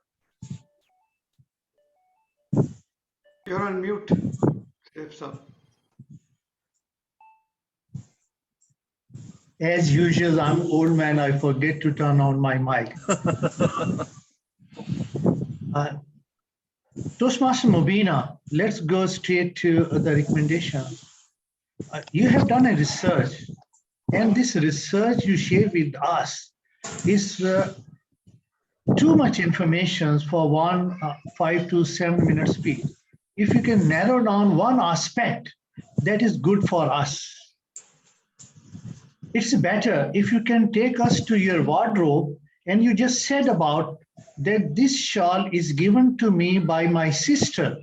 You're on mute, Saif sir. As usual, I'm old man, I forget to turn on my mic. Toastmaster Mubina, let's go straight to the recommendation. You have done a research, and this research you share with us is too much information for one 5 to 7 minute speech. If you can narrow down one aspect that is good for us, it's better if you can take us to your wardrobe and you just said about that this shawl is given to me by my sister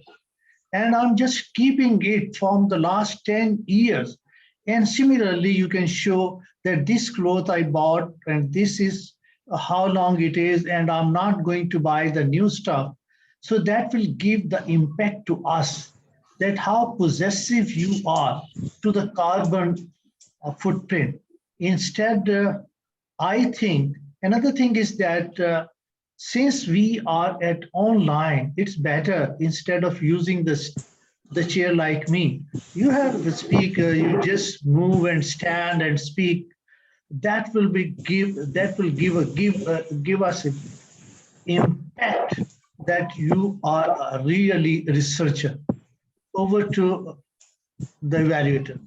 and I'm just keeping it from the last 10 years. And similarly, you can show that this cloth I bought and this is how long it is and I'm not going to buy the new stuff. So that will give the impact to us that how possessive you are to the carbon footprint. Instead, I think another thing is that since we are at online, it's better instead of using the chair like me. You have the speaker, you just move and stand and speak. That will give us an impact that you are a really researcher. Over to the evaluator.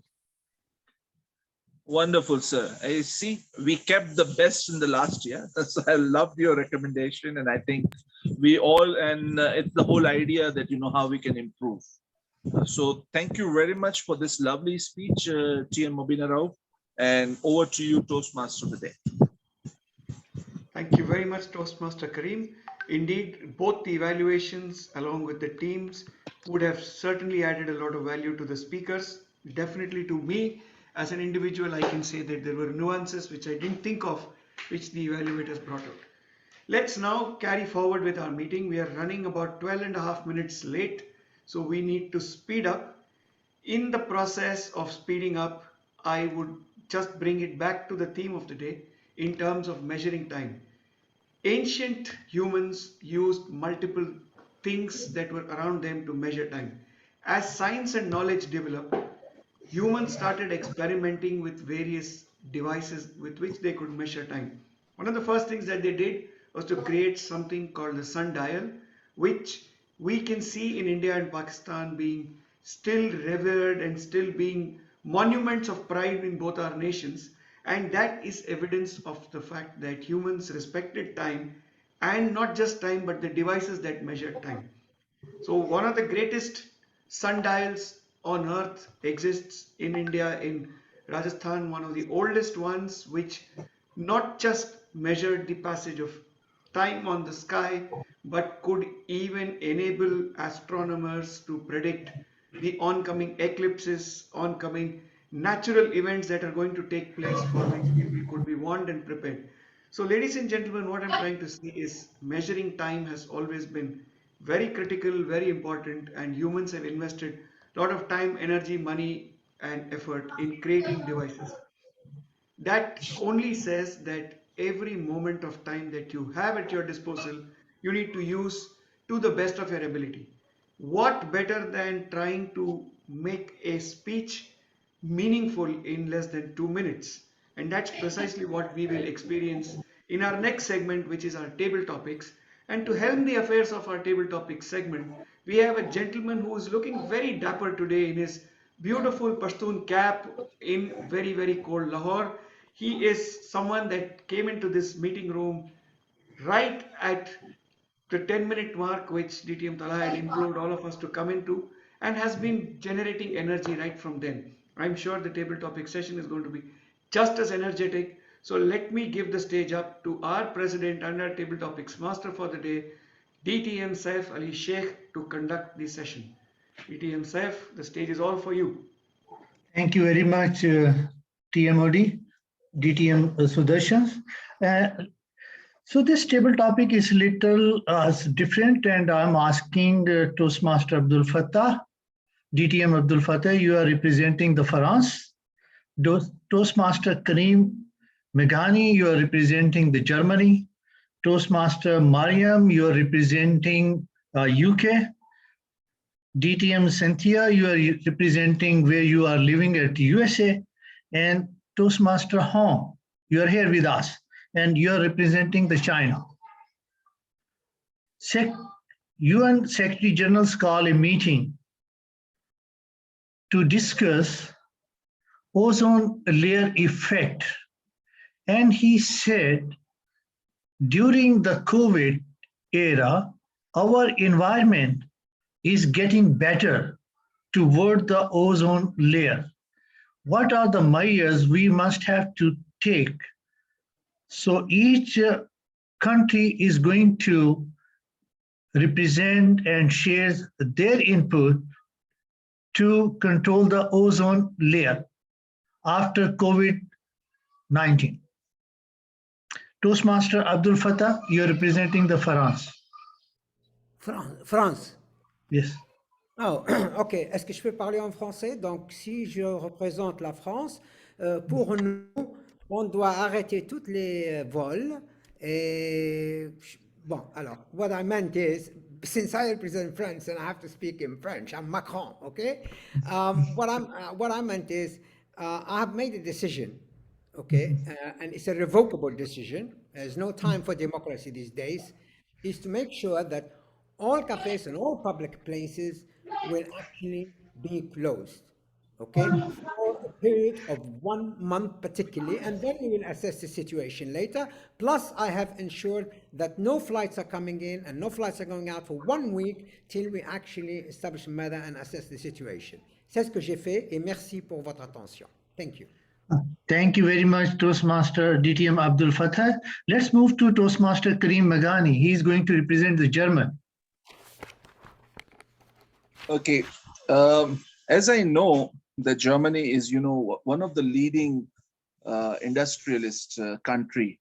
Wonderful, sir. I see we kept the best in the last year. So I loved your recommendation, and I think we all, and it's the whole idea that how we can improve. So thank you very much for this lovely speech, TM Mubina Rauf, and over to you, Toastmaster of the day. Thank you very much, Toastmaster Kareem. Indeed, both the evaluations along with the teams would have certainly added a lot of value to the speakers. Definitely to me, as an individual, I can say that there were nuances which I didn't think of, which the evaluators brought out. Let's now carry forward with our meeting. We are running about 12.5 minutes late, so we need to speed up. In the process of speeding up, I would just bring it back to the theme of the day in terms of measuring time. Ancient humans used multiple things that were around them to measure time. As science and knowledge developed, humans started experimenting with various devices with which they could measure time. One of the first things that they did was to create something called the sundial, which we can see in India and Pakistan being still revered and still being monuments of pride in both our nations. And that is evidence of the fact that humans respected time, and not just time, but the devices that measured time. So one of the greatest sundials on earth exists in India, in Rajasthan, one of the oldest ones, which not just measured the passage of time on the sky, but could even enable astronomers to predict the oncoming eclipses, oncoming natural events that are going to take place, for which people could be warned and prepared. So ladies and gentlemen, what I'm trying to say is measuring time has always been very critical, very important, and humans have invested a lot of time, energy, money, and effort in creating devices. That only says that every moment of time that you have at your disposal, you need to use to the best of your ability. What better than trying to make a speech meaningful in less than 2 minutes? And that's precisely what we will experience in our next segment, which is our table topics. And to helm the affairs of our table topics segment, we have a gentleman who is looking very dapper today in his beautiful Pashtun cap in very, very cold Lahore. He is someone that came into this meeting room right at the 10-minute mark, which DTM Tala had implored all of us to come into, and has been generating energy right from then. I'm sure the table topic session is going to be just as energetic. So let me give the stage up to our president and our table topics master for the day, DTM Saif Ali Shaikh, to conduct the session. DTM Saif, the stage is all for you. Thank you very much, TMOD, DTM Sudarshan. So this table topic is little different, and I'm asking Toastmaster Abdul Fattah, DTM Abdul Fattah, you are representing the France. Toastmaster Karim Meghani, you are representing the Germany. Toastmaster Mariam, you are representing UK. DTM Cynthia, you are representing where you are living at USA. And Toastmaster Hong, you are here with us, and you are representing the China. UN Secretary General's call a meeting to discuss ozone layer effect. And he said, during the COVID era, our environment is getting better toward the ozone layer. What are the measures we must have to take? So each country is going to represent and share their input to control the ozone layer after COVID-19. Toastmaster Abdul Fattah, you're representing the France. France. Yes. Oh, ok. Est-ce que je peux parler en français? Donc, si je représente la France, pour nous, on doit arrêter tous les vols. Et bon, alors, what I meant is, since I represent France and I have to speak in French, I'm Macron, okay? What I meant is, I have made a decision, okay? And it's a revocable decision. There's no time for democracy these days. Is to make sure that all cafes and all public places will actually be closed, okay, for a period of 1 month particularly, and then we will assess the situation later. Plus, I have ensured that no flights are coming in and no flights are going out for 1 week till we actually establish a matter and assess the situation. C'est ce que j'ai fait, et merci pour votre attention. Thank you. Thank you very much, Toastmaster DTM Abdul Fattah. Let's move to Toastmaster Karim Meghani. He's going to represent the German. Okay, as I know, that Germany is, one of the leading industrialist country.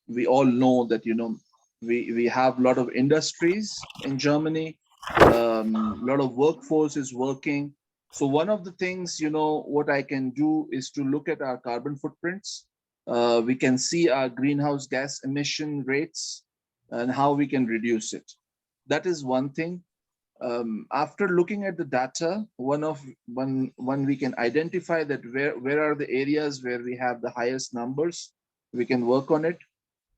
We all know that, we have a lot of industries in Germany. A lot of workforce is working. So one of the things, what I can do is to look at our carbon footprints. We can see our greenhouse gas emission rates and how we can reduce it. That is one thing. After looking at the data, one we can identify that where are the areas where we have the highest numbers, we can work on it.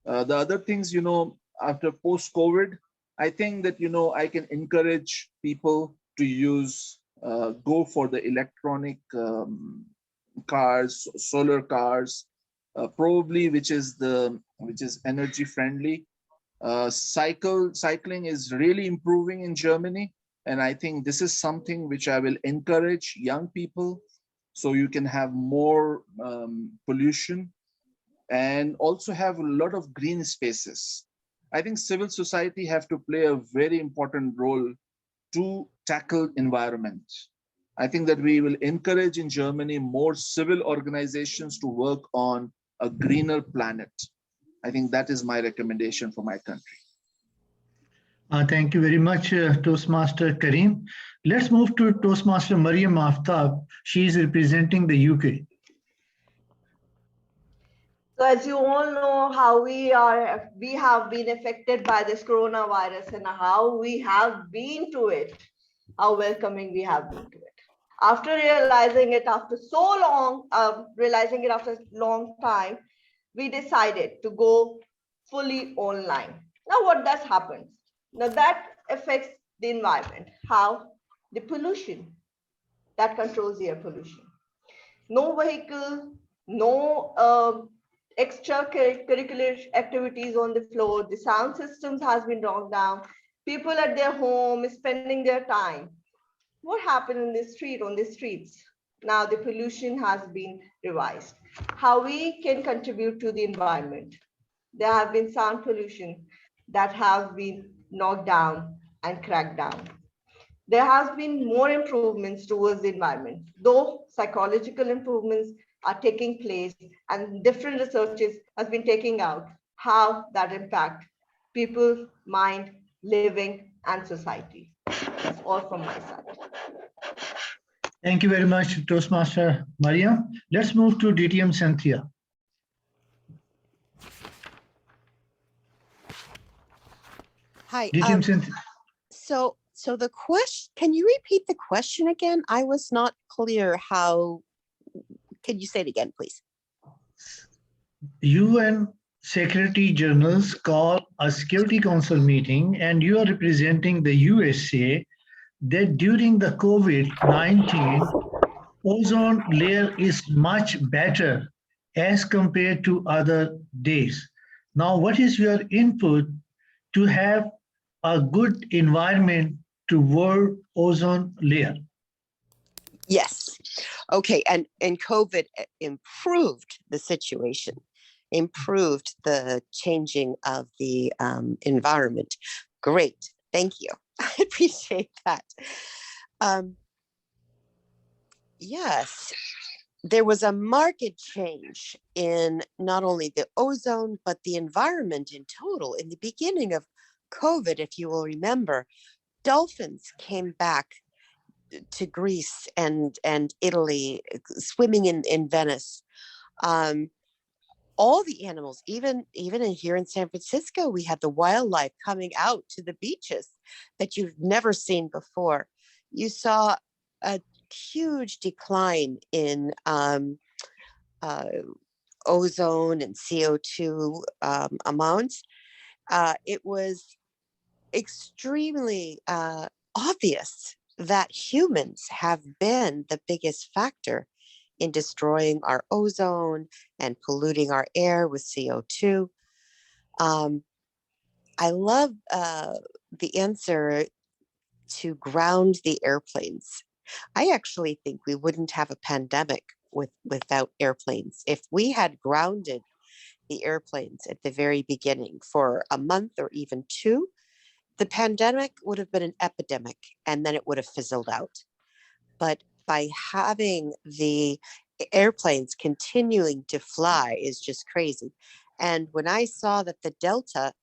The other things, after post-COVID, I think that, I can encourage people to use, go for the electronic cars, solar cars, probably which is energy friendly. Cycling is really improving in Germany. And I think this is something which I will encourage young people, so you can have more pollution and also have a lot of green spaces. I think civil society have to play a very important role to tackle environment. I think that we will encourage in Germany more civil organizations to work on a greener planet. I think that is my recommendation for my country. Thank you very much, Toastmaster Karim. Let's move to Toastmaster Mariam Aftab. She is representing the UK. So as you all know, how we have been affected by this coronavirus and how we have been to it, how welcoming we have been to it. After realizing it after so long, realizing it after a long time, we decided to go fully online. Now what does happen? Now that affects the environment. How? The pollution that controls the air pollution. No vehicle, no extracurricular activities on the floor. The sound systems has been knocked down. People at their home spending their time. What happened in the street, on the streets? Now the pollution has been revised. How we can contribute to the environment. There have been sound pollution that have been knocked down and cracked down. There has been more improvements towards the environment, though psychological improvements are taking place and different researches has been taking out how that impact people, mind, living, and society. That's all from my side. Thank you very much, Toastmaster Maria. Let's move to DTM Cynthia. Hi. DTM Cynthia. So the question, can you repeat the question again? I was not clear how, can you say it again, please? UN Secretary General's call a Security Council meeting and you are representing the USA that during the COVID-19, ozone layer is much better as compared to other days. Now, what is your input to have a good environment to world ozone layer? Yes. Okay. And COVID improved the situation, improved the changing of the environment. Great. Thank you. I appreciate that. Yes. There was a marked change in not only the ozone, but the environment in total. In the beginning of COVID, if you will remember, dolphins came back to Greece and Italy, swimming in Venice. All the animals, even here in San Francisco, we had the wildlife coming out to the beaches that you've never seen before. You saw a huge decline in ozone and CO2 amounts. It was extremely obvious that humans have been the biggest factor in destroying our ozone and polluting our air with CO2. I love the answer to ground the airplanes. I actually think we wouldn't have a pandemic without airplanes. If we had grounded the airplanes at the very beginning for a month or even two, the pandemic would have been an epidemic and then it would have fizzled out. But by having the airplanes continuing to fly is just crazy. And when I saw that the Delta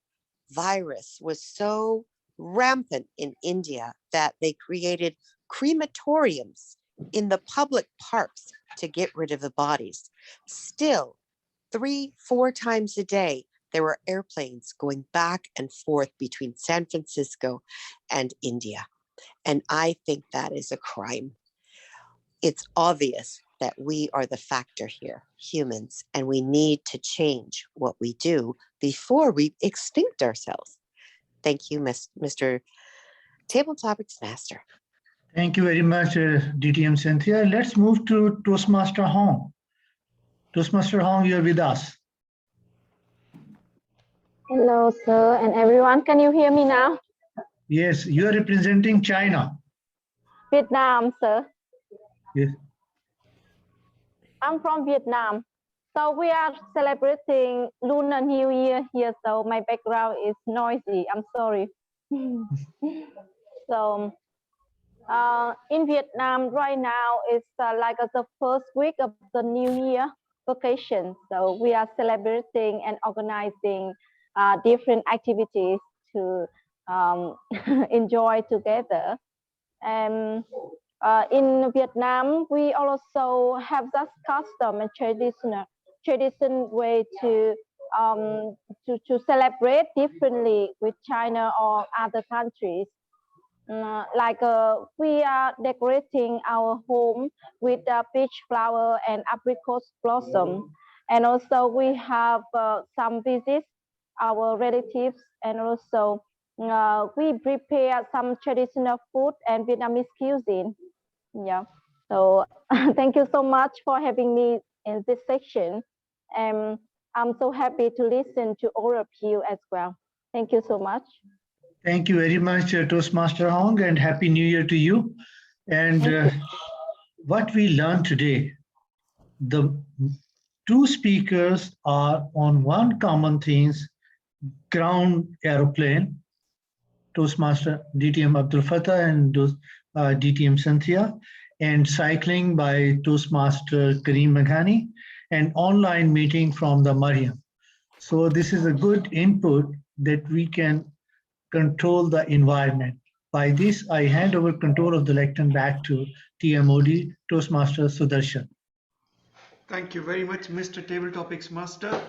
virus was so rampant in India that they created crematoriums in the public parks to get rid of the bodies, still 3-4 times a day, there were airplanes going back and forth between San Francisco and India. And I think that is a crime. It's obvious that we are the factor here, humans, and we need to change what we do before we extinct ourselves. Thank you, Mr. Table Topics Master. Thank you very much, DTM Cynthia. Let's move to Toastmaster Hong. Toastmaster Hong, you're with us. Hello, sir, and everyone. Can you hear me now? Yes, you are representing China. Vietnam, sir. Yes. I'm from Vietnam. So we are celebrating Lunar New Year here, so my background is noisy. I'm sorry. So in Vietnam right now, it's like the first week of the New Year vacation. So we are celebrating and organizing different activities to enjoy together. And in Vietnam, we also have that custom and traditional traditional way to celebrate differently with China or other countries. We are decorating our home with peach flower and apricot blossom, and also we have some visits our relatives, and also we prepare some traditional food and Vietnamese cuisine. Yeah. So thank you so much for having me in this section. And I'm so happy to listen to all of you as well. Thank you so much. Thank you very much, Toastmaster Hong, and Happy New Year to you. And what we learned today, the two speakers are on one common themes, ground aeroplane, Toastmaster DTM Abdul Fattah and DTM Cynthia, and cycling by Toastmaster Kareem Maghani, and online meeting from the Mariam. So this is a good input that we can control the environment. By this, I hand over control of the lectern back to TMOD, Toastmaster Sudarshan. Thank you very much, Mr. Table Topics Master.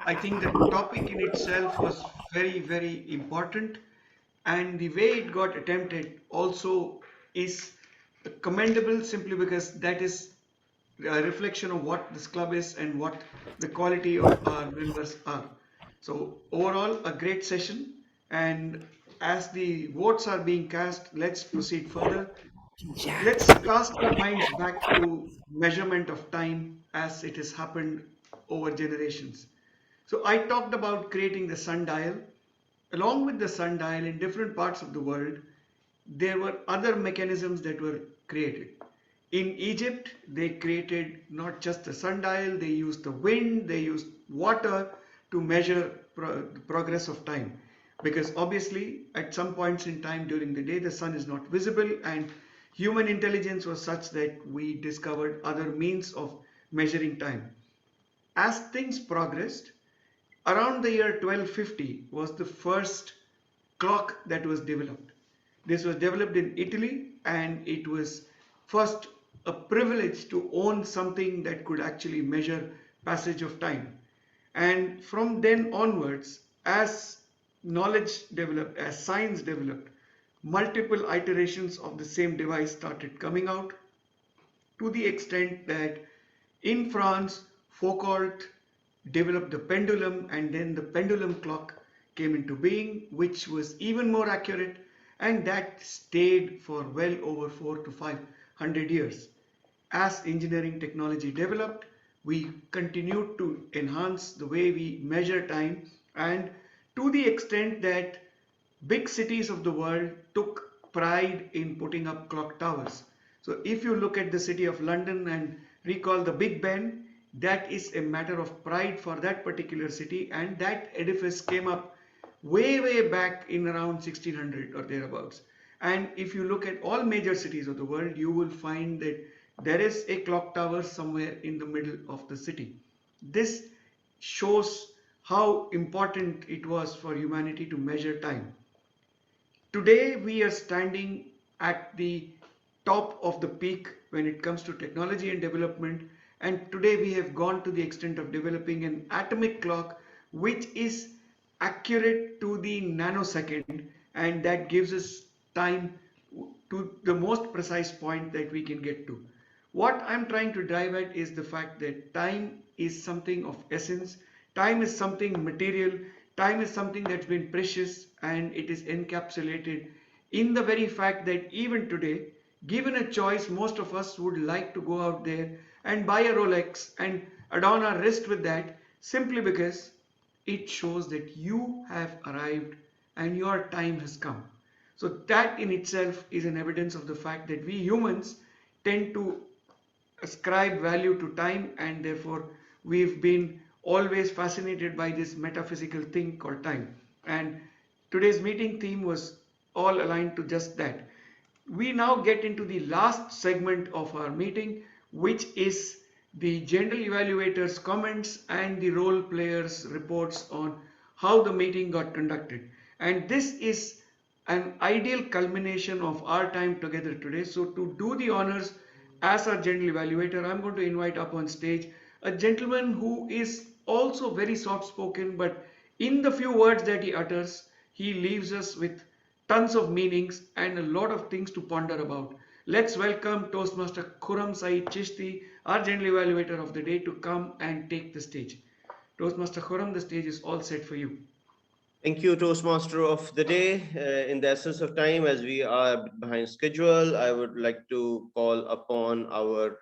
I think the topic in itself was very, very important, and the way it got attempted also is commendable, simply because that is a reflection of what this club is and what the quality of our members are. So overall, a great session, and as the votes are being cast, let's proceed further. Let's cast our minds back to measurement of time as it has happened over generations. So I talked about creating the sundial. Along with the sundial, in different parts of the world, there were other mechanisms that were created. In Egypt, they created not just the sundial, they used the wind, they used water to measure the progress of time. Because obviously, at some points in time during the day, the sun is not visible, and human intelligence was such that we discovered other means of measuring time. As things progressed, around the year 1250 was the first clock that was developed. This was developed in Italy, and it was first a privilege to own something that could actually measure passage of time. And from then onwards, as knowledge developed, as science developed, multiple iterations of the same device started coming out, to the extent that in France, Foucault developed the pendulum, and then the pendulum clock came into being, which was even more accurate, and that stayed for well over 400 to 500 years. As engineering technology developed, we continued to enhance the way we measure time, and to the extent that big cities of the world took pride in putting up clock towers. So if you look at the city of London and recall the Big Ben, that is a matter of pride for that particular city, and that edifice came up way back in around 1600 or thereabouts. And if you look at all major cities of the world, you will find that there is a clock tower somewhere in the middle of the city. This shows how important it was for humanity to measure time. Today we are standing at the top of the peak when it comes to technology and development, and today we have gone to the extent of developing an atomic clock which is accurate to the nanosecond, and that gives us time to the most precise point that we can get to. What I'm trying to drive at is the fact that time is something of essence, time is something material, time is something that's been precious, and it is encapsulated in the very fact that even today, given a choice, most of us would like to go out there and buy a Rolex and adorn our wrist with that, simply because it shows that you have arrived and your time has come. So that in itself is an evidence of the fact that we humans tend to ascribe value to time, and therefore we've been always fascinated by this metaphysical thing called time. And today's meeting theme was all aligned to just that. We now get into the last segment of our meeting, which is the general evaluators' comments and the role players' reports on how the meeting got conducted. And this is an ideal culmination of our time together today. So to do the honors as our general evaluator, I'm going to invite up on stage a gentleman who is also very soft spoken, but in the few words that he utters, he leaves us with tons of meanings and a lot of things to ponder about. Let's welcome Toastmaster Khurram Saeed Chishti, our general evaluator of the day, to come and take the stage. Toastmaster Khurram, the stage is all set for you. Thank you, Toastmaster of the day. In the essence of time, as we are behind schedule, I would like to call upon our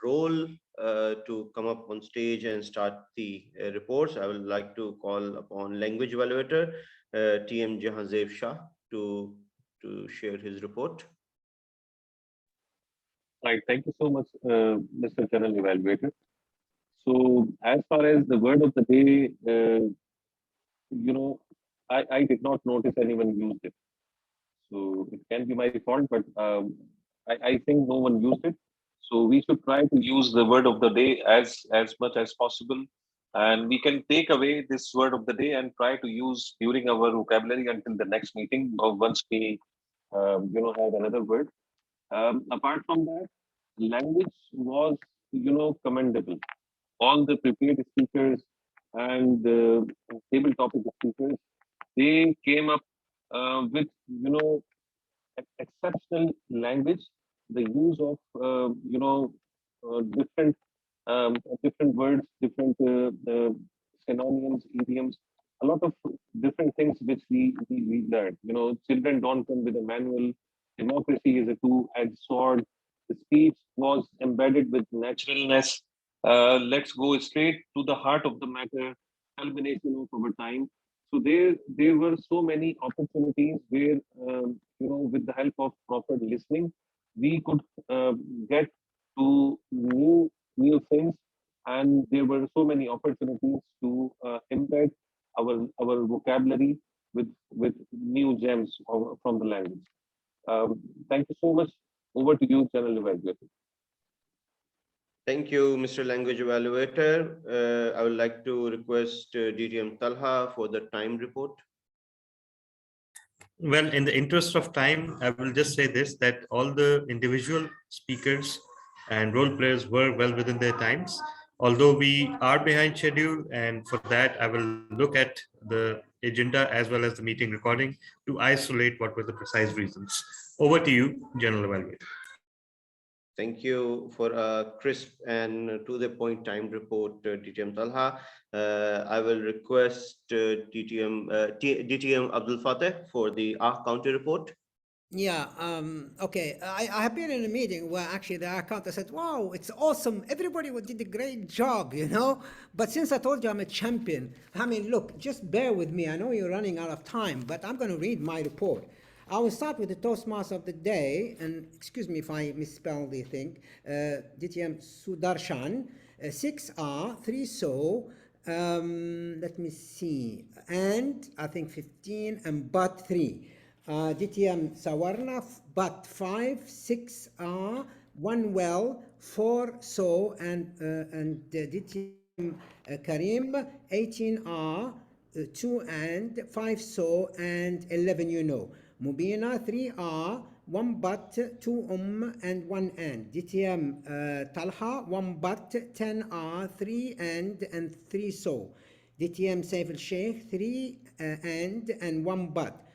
role to come up on stage and start the reports. I would like to call upon language evaluator TM Saif Shah to share his report. Right. Thank you so much, Mr. General Evaluator. So, as far as the word of the day, I did not notice anyone used it. So it can be my fault, but I think no one used it. So we should try to use the word of the day as much as possible, and we can take away this word of the day and try to use during our vocabulary until the next meeting, or once we have another word. Apart from that, language was commendable. All the prepared speakers and the table topic speakers, they came up with exceptional language, the use of different different words, different synonyms, idioms, a lot of different things which we learned. Children don't come with a manual. Democracy is a two-edged sword. The speech was embedded with naturalness. Let's go straight to the heart of the matter, culmination of our time. So there were so many opportunities where with the help of proper listening, we could get to new things, and there were so many opportunities to embed our vocabulary with new gems from the language. Thank you so much. Over to you, General Evaluator. Thank you, Mr. Language Evaluator. I would like to request DTM Talha for the time report. Well, in the interest of time, I will just say this, that all the individual speakers and role players were well within their times. Although we are behind schedule, and for that, I will look at the agenda as well as the meeting recording to isolate what were the precise reasons. Over to you, General Evaluator. Thank you for a crisp and to the point time report, DTM Talha. I will request DTM Abdul Fateh for the county report. Yeah, okay. I have been in a meeting where actually the accountant said, wow, it's awesome. Everybody did a great job, But since I told you I'm a champion, I mean, look, just bear with me. I know you're running out of time, but I'm going to read my report. I will start with the Toastmaster of the day, and excuse me if I misspell the thing. DTM Sudarshan, 6R, 3 so, let me see, and I think 15, and but 3. DTM Swarna, but 5, 6 1 well, 4 so, and DTM Karim, 18 2 and 5 so, and 11 Mubina, 3 1 but, 2 and 1 and. DTM Talha, 1 but, 10 3 and 3 so. DTM Saif Shaikh, 3 and 1 but.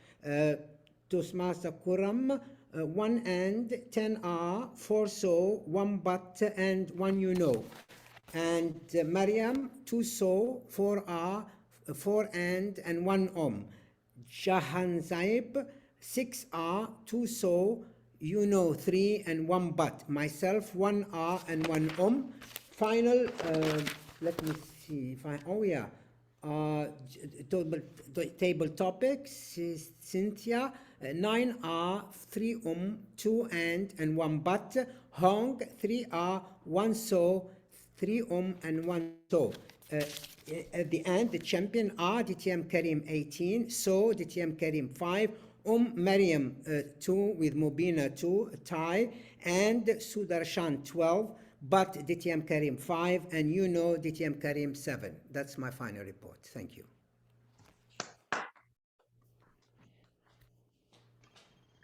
Toastmaster Khurram, 1 and 10 4 so, 1 but, and 1 And Mariam, 2 so, 4 4 and 1 Shahan Zaib, 6 2 so, 3 and 1 but. Myself, 1 and 1 Final, let me see if I, table topics, Cynthia, 9 3 2 and 1 but. Hong, 3 1 so, 3 and 1 so. At the end, the champion DTM Karim 18, so DTM Karim 5, Mariam 2 with Mubina 2, tie, and Sudarshan 12, but DTM Karim 5, and DTM Karim 7. That's my final report. Thank you.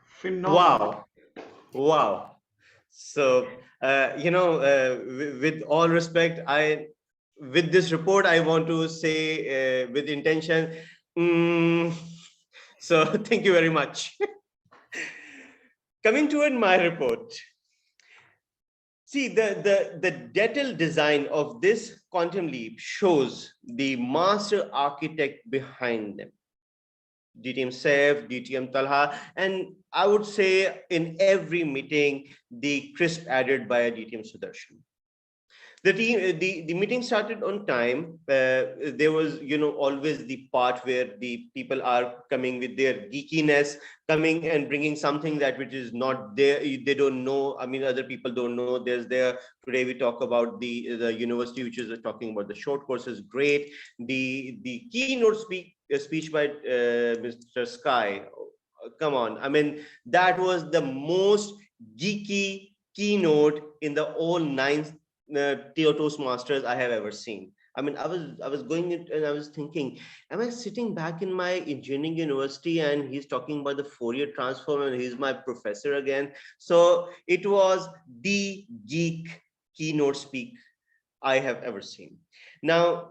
Phenomenal. Wow. So, with all respect, with this report, I want to say with intention, so thank you very much. Coming toward my report, see the detailed design of this quantum leap shows the master architect behind them. DTM Saif, DTM Talha, and I would say in every meeting, the crisp added by a DTM Sudarshan. The meeting started on time. There was always the part where the people are coming with their geekiness, coming and bringing something that which is not there. They don't know. I mean, other people don't know. Today we talk about the university which is talking about the short courses. Great. The keynote speech by Mr. Sky. Come on. I mean, that was the most geeky keynote in the all 9 Toastmasters I have ever seen. I mean, I was going it and I was thinking, am I sitting back in my engineering university and he's talking about the Fourier transform and he's my professor again? So it was the geek keynote speak I have ever seen. Now,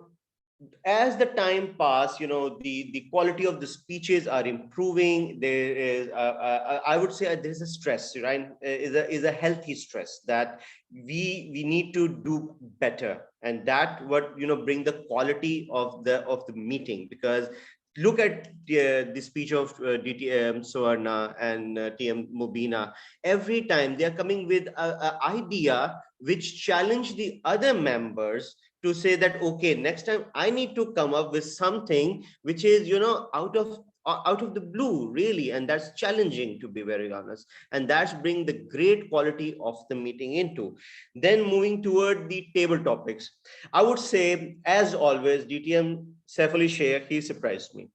as the time passed, the quality of the speeches are improving. There is, I would say, there is a stress, right? Is a healthy stress that we need to do better, and that what bring the quality of the meeting. Because look at the speech of DTM Swarna and TM Mubina. Every time they are coming with a idea which challenge the other members to say that, okay, next time I need to come up with something which is, out of the blue, really, and that's challenging, to be very honest, and that's bring the great quality of the meeting into. Then moving toward the table topics, I would say, as always, DTM Shaikh, he surprised me.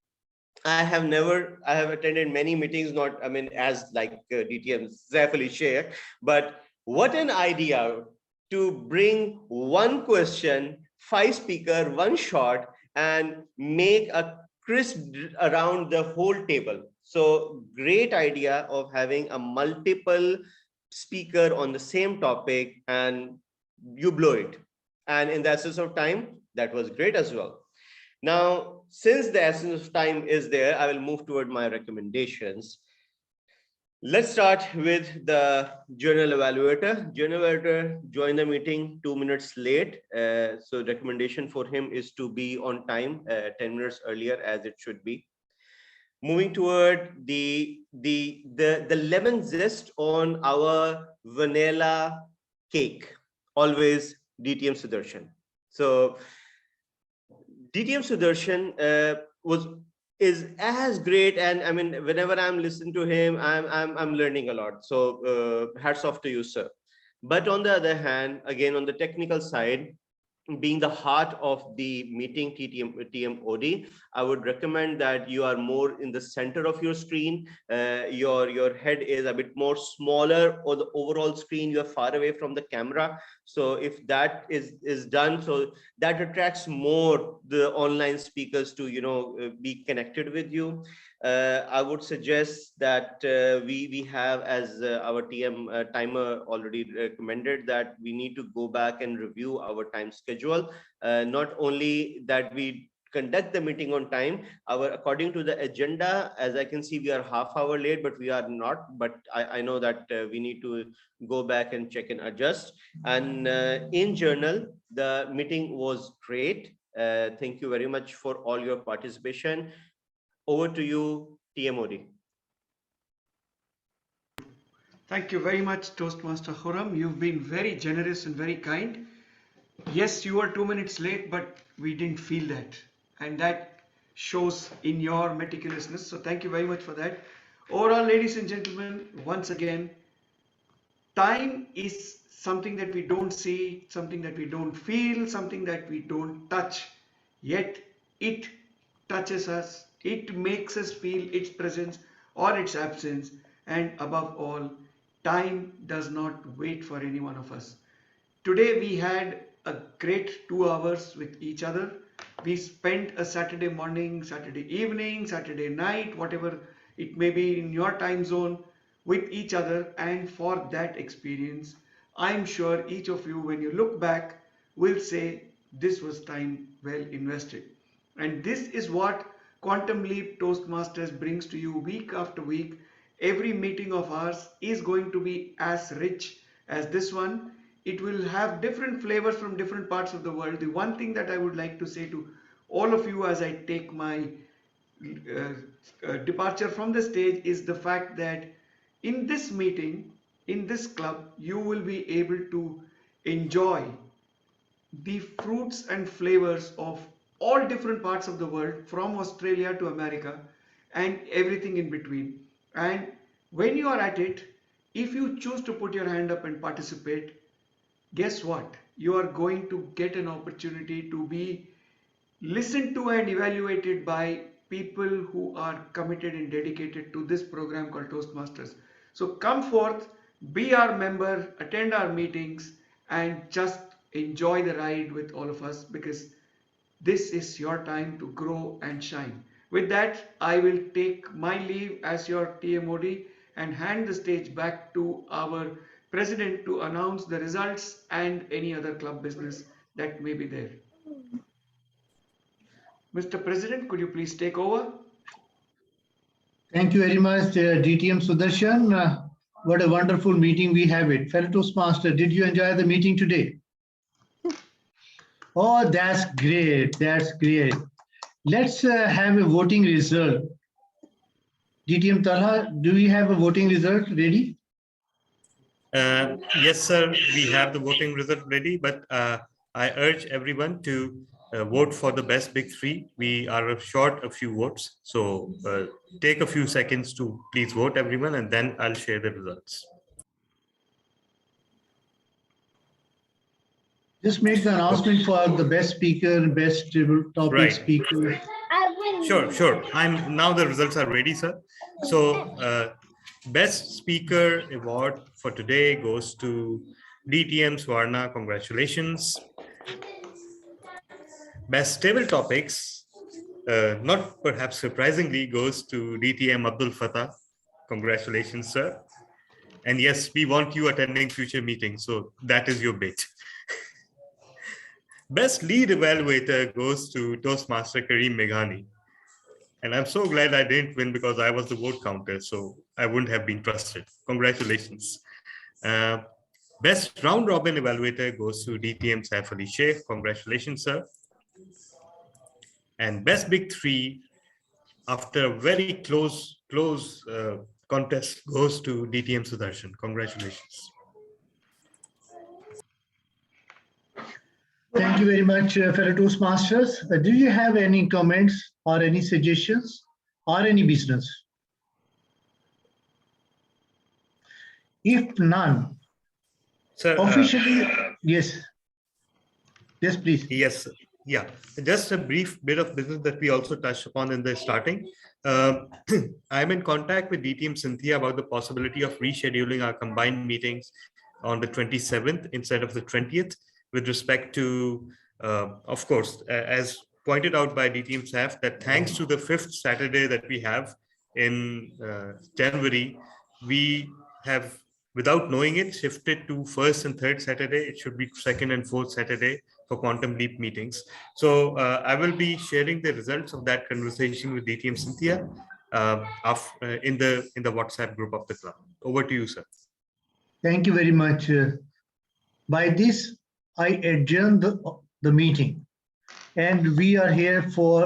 I have attended many meetings, not, I mean, as like DTM Shaikh, but what an idea to bring one question, 5 speaker, one shot, and make a crisp around the whole table. So great idea of having a multiple speaker on the same topic, and you blow it. And in the essence of time, that was great as well. Now, since the essence of time is there, I will move toward my recommendations. Let's start with the journal evaluator. Journal evaluator joined the meeting 2 minutes late. So recommendation for him is to be on time 10 minutes earlier, as it should be. Moving toward the lemon zest on our vanilla cake, always DTM Sudarshan. So DTM Sudarshan is as great, and I mean, whenever I'm listening to him, I'm learning a lot. So hats off to you, sir. But on the other hand, again, on the technical side, being the heart of the meeting, TMOD, I would recommend that you are more in the center of your screen. Your head is a bit more smaller, or the overall screen, you are far away from the camera. So if that is done, so that attracts more the online speakers to be connected with you. I would suggest that we have, as our TM timer already recommended, that we need to go back and review our time schedule. Not only that we conduct the meeting on time, according to the agenda, as I can see, we are half hour late, but we are not. But I know that we need to go back and check and adjust. And in general, the meeting was great. Thank you very much for all your participation. Over to you, TMOD. Thank you very much, Toastmaster Khurram. You've been very generous and very kind. Yes, you are 2 minutes late, but we didn't feel that. And that shows in your meticulousness. So thank you very much for that. Overall, ladies and gentlemen, once again, time is something that we don't see, something that we don't feel, something that we don't touch. Yet it touches us, it makes us feel its presence or its absence, and above all, time does not wait for any one of us. Today we had a great 2 hours with each other. We spent a Saturday morning, Saturday evening, Saturday night, whatever it may be in your time zone, with each other, and for that experience, I'm sure each of you, when you look back, will say this was time well invested. And this is what Quantum Leap Toastmasters brings to you week after week. Every meeting of ours is going to be as rich as this one. It will have different flavors from different parts of the world. The one thing that I would like to say to all of you as I take my departure from the stage is the fact that in this meeting, in this club, you will be able to enjoy the fruits and flavors of all different parts of the world, from Australia to America and everything in between. And when you are at it, if you choose to put your hand up and participate, guess what? You are going to get an opportunity to be listened to and evaluated by people who are committed and dedicated to this program called Toastmasters. So come forth, be our member, attend our meetings, and just enjoy the ride with all of us, because this is your time to grow and shine. With that, I will take my leave as your TMOD and hand the stage back to our president to announce the results and any other club business that may be there. Mr. President, could you please take over? Thank you very much, DTM Sudarshan. What a wonderful meeting we have it. Fellow Toastmaster, did you enjoy the meeting today? Oh, that's great. That's great. Let's have a voting result. DTM Talha, do we have a voting result ready? Yes, sir. We have the voting result ready, but I urge everyone to vote for the best big three. We are short a few votes, so take a few seconds to please vote, everyone, and then I'll share the results. Just make the announcement for the best speaker, best topic speaker. Sure. Now the results are ready, sir. So best speaker award for today goes to DTM Swarna. Congratulations. Best table topics, not perhaps surprisingly, goes to DTM Abdul Fatah. Congratulations, sir. And yes, we want you attending future meetings, so that is your bait. Best lead evaluator goes to Toastmaster Kareem Meghani. And I'm so glad I didn't win, because I was the vote counter, so I wouldn't have been trusted. Congratulations. Best round robin evaluator goes to DTM Saif Ali Shaikh. Congratulations, sir. And best big three, after a very close contest, goes to DTM Sudarshan. Congratulations. Thank you very much, fellow Toastmasters. Do you have any comments or any suggestions or any business? If none, sir, officially, yes. Yes, please. Yes. Yeah, just a brief bit of business that we also touched upon in the starting. I'm in contact with DTM Cynthia about the possibility of rescheduling our combined meetings on the 27th instead of the 20th, with respect to, of course, as pointed out by DTM staff, that thanks to the 5th Saturday that we have in January, we have, without knowing it, shifted to 1st and 3rd Saturday. It should be 2nd and 4th Saturday for Quantum Leap meetings. So I will be sharing the results of that conversation with DTM Cynthia in the WhatsApp group of the club. Over to you, sir. Thank you very much. By this, I adjourn the meeting, and we are here for